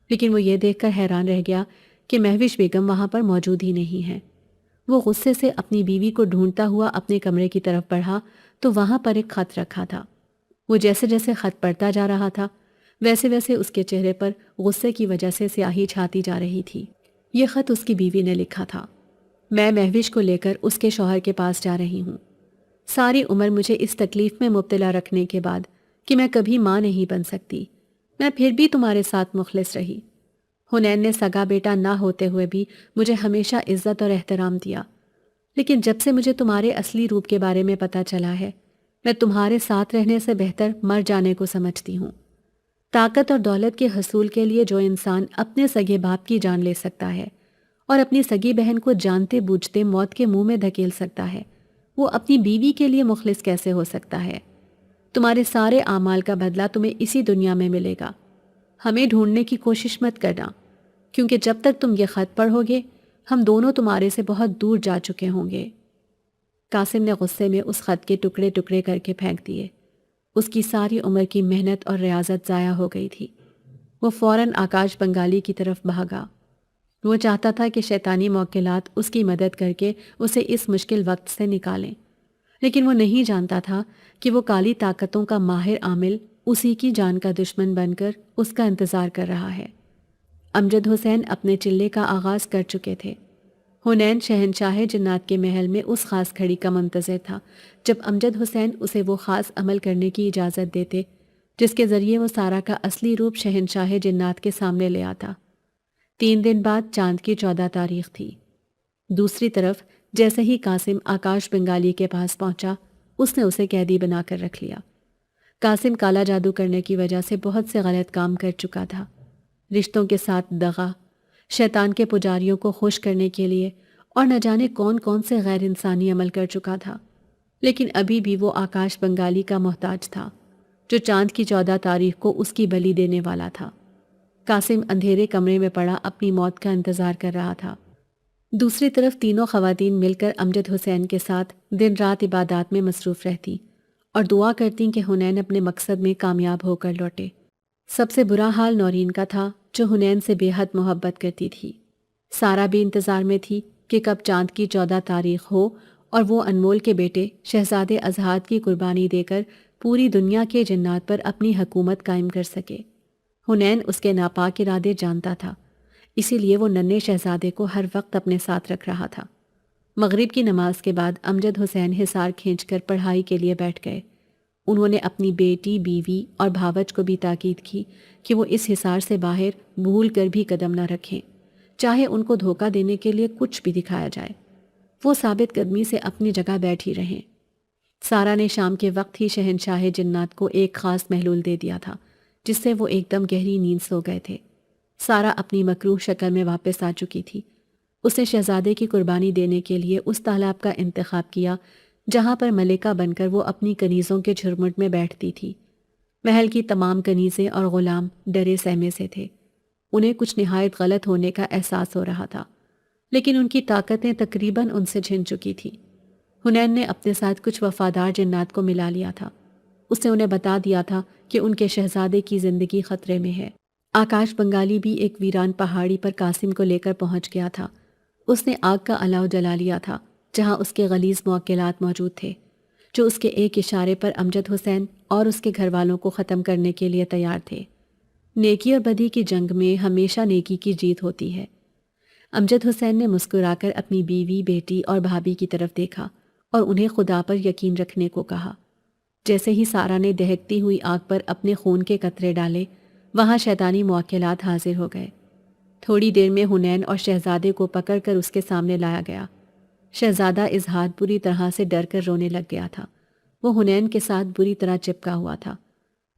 لیکن وہ یہ دیکھ کر حیران رہ گیا کہ مہوش بیگم وہاں پر موجود ہی نہیں ہے۔ وہ غصے سے اپنی بیوی کو ڈھونڈتا ہوا اپنے کمرے کی طرف بڑھا تو وہاں پر ایک خط رکھا تھا۔ وہ جیسے جیسے خط پڑھتا جا رہا تھا ویسے ویسے اس کے چہرے پر غصے کی وجہ سے سیاہی چھاتی جا رہی تھی۔ یہ خط اس کی بیوی نے لکھا تھا، میں مہوش کو لے کر اس کے شوہر کے پاس جا رہی ہوں۔ ساری عمر مجھے اس تکلیف میں مبتلا رکھنے کے بعد کہ میں کبھی ماں نہیں بن سکتی، میں پھر بھی تمہارے ساتھ مخلص رہی۔ حنین نے سگا بیٹا نہ ہوتے ہوئے بھی مجھے ہمیشہ عزت اور احترام دیا، لیکن جب سے مجھے تمہارے اصلی روپ کے بارے میں پتہ چلا ہے میں تمہارے ساتھ رہنے سے بہتر مر جانے کو سمجھتی ہوں۔ طاقت اور دولت کے حصول کے لیے جو انسان اپنے سگے باپ کی جان لے سکتا ہے اور اپنی سگی بہن کو جانتے بوجھتے موت کے منہ میں دھکیل سکتا ہے، وہ اپنی بیوی کے لیے مخلص کیسے ہو سکتا ہے؟ تمہارے سارے اعمال کا بدلہ تمہیں اسی دنیا میں ملے گا۔ ہمیں ڈھونڈنے کی کوشش مت کرنا، کیونکہ جب تک تم یہ خط پڑھو گے ہم دونوں تمہارے سے بہت دور جا چکے ہوں گے۔ قاسم نے غصے میں اس خط کے ٹکڑے ٹکڑے کر کے پھینک دیے۔ اس کی ساری عمر کی محنت اور ریاضت ضائع ہو گئی تھی۔ وہ فوراً آکاش بنگالی کی طرف بھاگا۔ وہ چاہتا تھا کہ شیطانی موکلات اس کی مدد کر کے اسے اس مشکل وقت سے نکالیں، لیکن وہ نہیں جانتا تھا کہ وہ کالی طاقتوں کا ماہر عامل اسی کی جان کا دشمن بن کر اس کا انتظار کر رہا ہے۔ امجد حسین اپنے چلے کا آغاز کر چکے تھے۔ حنین شہنشاہ جنات کے محل میں اس خاص گھڑی کا منتظر تھا جب امجد حسین اسے وہ خاص عمل کرنے کی اجازت دیتے جس کے ذریعے وہ سارا کا اصلی روپ شہنشاہ جنات کے سامنے لے آتا۔ 3 دن بعد چاند کی 14 تاریخ تھی۔ دوسری طرف جیسے ہی قاسم آکاش بنگالی کے پاس پہنچا اس نے اسے قیدی بنا کر رکھ لیا۔ قاسم کالا جادو کرنے کی وجہ سے بہت سے غلط کام کر چکا تھا، رشتوں کے ساتھ دغا، شیطان کے پجاریوں کو خوش کرنے کے لیے اور نہ جانے کون کون سے غیر انسانی عمل کر چکا تھا، لیکن ابھی بھی وہ آکاش بنگالی کا محتاج تھا جو چاند کی 14 تاریخ کو اس کی بلی دینے والا تھا۔ قاسم اندھیرے کمرے میں پڑا اپنی موت کا انتظار کر رہا تھا۔ دوسری طرف تینوں خواتین مل کر امجد حسین کے ساتھ دن رات عبادات میں مصروف رہتی اور دعا کرتی کہ حنین اپنے مقصد میں کامیاب ہو کر لوٹے۔ سب سے برا حال نورین کا تھا جو حنین سے بے حد محبت کرتی تھی۔ سارا بھی انتظار میں تھی کہ کب چاند کی 14 تاریخ ہو اور وہ انمول کے بیٹے شہزادے ازہاد کی قربانی دے کر پوری دنیا کے جنات پر اپنی حکومت قائم کر سکے۔ حنین اس کے ناپاک ارادے جانتا تھا، اسی لیے وہ ننھے شہزادے کو ہر وقت اپنے ساتھ رکھ رہا تھا۔ مغرب کی نماز کے بعد امجد حسین حصار کھینچ کر پڑھائی کے لیے بیٹھ گئے۔ انہوں نے اپنی بیٹی، بیوی اور بھاوج کو بھی تاکید کی کہ وہ اس حصار سے باہر بھول کر بھی قدم نہ رکھیں، چاہے ان کو دھوکہ دینے کے لیے کچھ بھی دکھایا جائے۔ وہ ثابت قدمی سے اپنی جگہ بیٹھی رہیں۔ سارا نے شام کے وقت ہی شہنشاہ جنات کو ایک خاص محلول دے دیا تھا، جس سے وہ ایک دم گہری نیند سو گئے تھے۔ سارا اپنی مکروہ شکل میں واپس آ چکی تھی۔ اس نے شہزادے کی قربانی دینے کے لیے اس تالاب کا انتخاب کیا جہاں پر ملکہ بن کر وہ اپنی کنیزوں کے جھرمٹ میں بیٹھتی تھی۔ محل کی تمام کنیزیں اور غلام ڈرے سہمے سے تھے۔ انہیں کچھ نہایت غلط ہونے کا احساس ہو رہا تھا، لیکن ان کی طاقتیں تقریباً ان سے چھن چکی تھیں۔ حنین نے اپنے ساتھ کچھ وفادار جنات کو ملا لیا تھا۔ اس نے انہیں بتا دیا تھا کہ ان کے شہزادے کی زندگی خطرے میں ہے۔ آکاش بنگالی بھی ایک ویران پہاڑی پر قاسم کو لے کر پہنچ گیا تھا۔ اس نے آگ کا الاؤ جلا لیا تھا جہاں اس کے غلیظ موکلات موجود تھے، جو اس کے ایک اشارے پر امجد حسین اور اس کے گھر والوں کو ختم کرنے کے لیے تیار تھے۔ نیکی اور بدی کی جنگ میں ہمیشہ نیکی کی جیت ہوتی ہے۔ امجد حسین نے مسکرا کر اپنی بیوی، بیٹی اور بھابھی کی طرف دیکھا اور انہیں خدا پر یقین رکھنے کو کہا۔ جیسے ہی سارا نے دہکتی ہوئی آگ پر اپنے خون کے قطرے ڈالے، وہاں شیطانی موکلات حاضر ہو گئے۔ تھوڑی دیر میں حنین اور شہزادے کو پکڑ کر اس کے سامنے لایا گیا۔ شہزادہ ازہاد بری طرح سے ڈر کر رونے لگ گیا تھا۔ وہ حنین کے ساتھ بری طرح چپکا ہوا تھا۔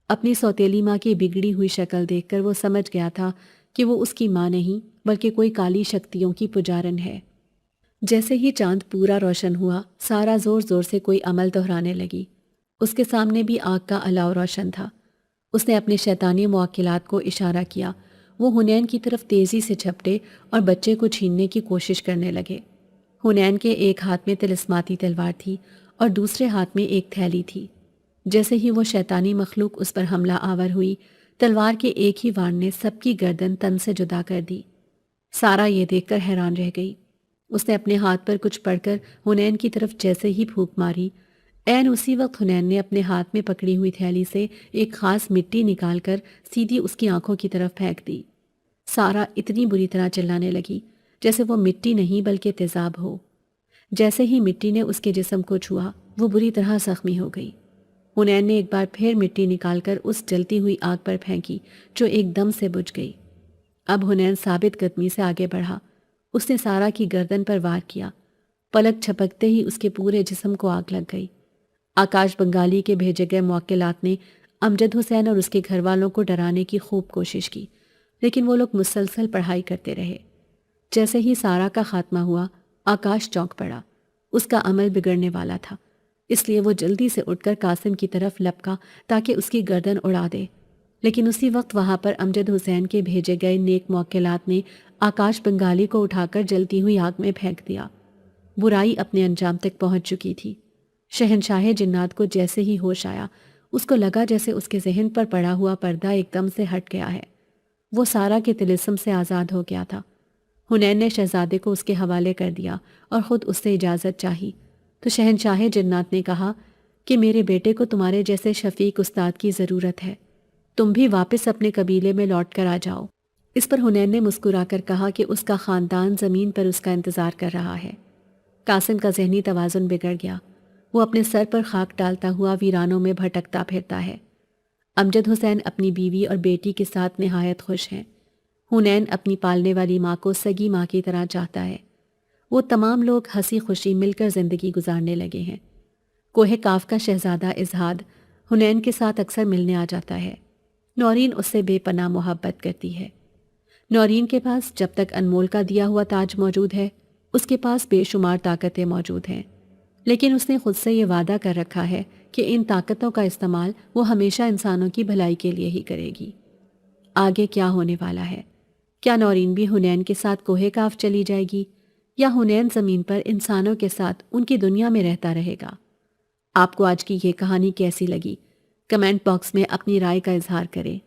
اپنی سوتیلی ماں کی بگڑی ہوئی شکل دیکھ کر وہ سمجھ گیا تھا کہ وہ اس کی ماں نہیں بلکہ کوئی کالی شکتیوں کی پجارن ہے۔ جیسے ہی چاند پورا روشن ہوا، سارا زور زور سے کوئی عمل دہرانے لگی۔ اس کے سامنے بھی آگ کا الاؤ روشن تھا۔ اس نے اپنے شیطانی موکلات کو اشارہ کیا۔ وہ حنین کی طرف تیزی سے جھپٹے اور بچے کو چھیننے کی کوشش کرنے لگے۔ حنین کے ایک ہاتھ میں طلسماتی تلوار تھی اور دوسرے ہاتھ میں ایک تھیلی تھی۔ جیسے ہی وہ شیطانی مخلوق اس پر حملہ آور ہوئی، تلوار کے ایک ہی وار نے سب کی گردن تن سے جدا کر دی۔ سارا یہ دیکھ کر حیران رہ گئی۔ اس نے اپنے ہاتھ پر کچھ پڑھ کر حنین کی طرف جیسے ہی پھونک ماری، عین اسی وقت حنین نے اپنے ہاتھ میں پکڑی ہوئی تھیلی سے ایک خاص مٹی نکال کر سیدھی اس کی آنکھوں کی طرف پھینک دی۔ سارا اتنی بری طرح چلانے لگی جیسے وہ مٹی نہیں بلکہ تیزاب ہو۔ جیسے ہی مٹی نے اس کے جسم کو چھوا، وہ بری طرح زخمی ہو گئی۔ حنین نے ایک بار پھر مٹی نکال کر اس جلتی ہوئی آگ پر پھینکی جو ایک دم سے بجھ گئی۔ اب حنین ثابت قدمی سے آگے بڑھا۔ اس نے سارا کی گردن پر وار کیا۔ پلک جھپکتے ہی اس کے پورے جسم کو آگ لگ گئی۔ آکاش بنگالی کے بھیجے گئے موکلات نے امجد حسین اور اس کے گھر والوں کو ڈرانے کی خوب کوشش کی، لیکن وہ لوگ مسلسل پڑھائی کرتے رہے۔ جیسے ہی سارا کا خاتمہ ہوا، آکاش چونک پڑا۔ اس کا عمل بگڑنے والا تھا، اس لیے وہ جلدی سے اٹھ کر قاسم کی طرف لپکا تاکہ اس کی گردن اڑا دے، لیکن اسی وقت وہاں پر امجد حسین کے بھیجے گئے نیک موکلات نے آکاش بنگالی کو اٹھا کر جلتی ہوئی آگ میں پھینک دیا۔ برائی اپنے انجام تک پہنچ چکی تھی۔ شہنشاہ جنات کو جیسے ہی ہوش آیا، اس کو لگا جیسے اس کے ذہن پر پڑا ہوا پردہ ایک دم سے ہٹ گیا ہے۔ وہ سارا کے طلسم سے آزاد ہو گیا تھا۔ حنین نے شہزادے کو اس کے حوالے کر دیا اور خود اس سے اجازت چاہی، تو شہنشاہ جنات نے کہا کہ میرے بیٹے کو تمہارے جیسے شفیق استاد کی ضرورت ہے، تم بھی واپس اپنے قبیلے میں لوٹ کر آ جاؤ۔ اس پر حنین نے مسکرا کر کہا کہ اس کا خاندان زمین پر اس کا انتظار کر رہا ہے۔ قاسم کا ذہنی توازن بگڑ گیا۔ وہ اپنے سر پر خاک ڈالتا ہوا ویرانوں میں بھٹکتا پھرتا ہے۔ امجد حسین اپنی بیوی اور بیٹی کے ساتھ نہایت خوش ہیں۔ حنین اپنی پالنے والی ماں کو سگی ماں کی طرح چاہتا ہے۔ وہ تمام لوگ ہنسی خوشی مل کر زندگی گزارنے لگے ہیں۔ کوہ کاف کا شہزادہ ازہاد حنین کے ساتھ اکثر ملنے آ جاتا ہے۔ نورین اس سے بے پناہ محبت کرتی ہے۔ نورین کے پاس جب تک انمول کا دیا ہوا تاج موجود ہے، اس کے پاس بے شمار طاقتیں موجود ہیں، لیکن اس نے خود سے یہ وعدہ کر رکھا ہے کہ ان طاقتوں کا استعمال وہ ہمیشہ انسانوں کی بھلائی کے لیے ہی کرے گی۔ آگے کیا ہونے والا ہے؟ کیا نورین بھی حنین کے ساتھ کوہ کاف چلی جائے گی، یا حنین زمین پر انسانوں کے ساتھ ان کی دنیا میں رہتا رہے گا؟ آپ کو آج کی یہ کہانی کیسی لگی؟ کمنٹ باکس میں اپنی رائے کا اظہار کریں۔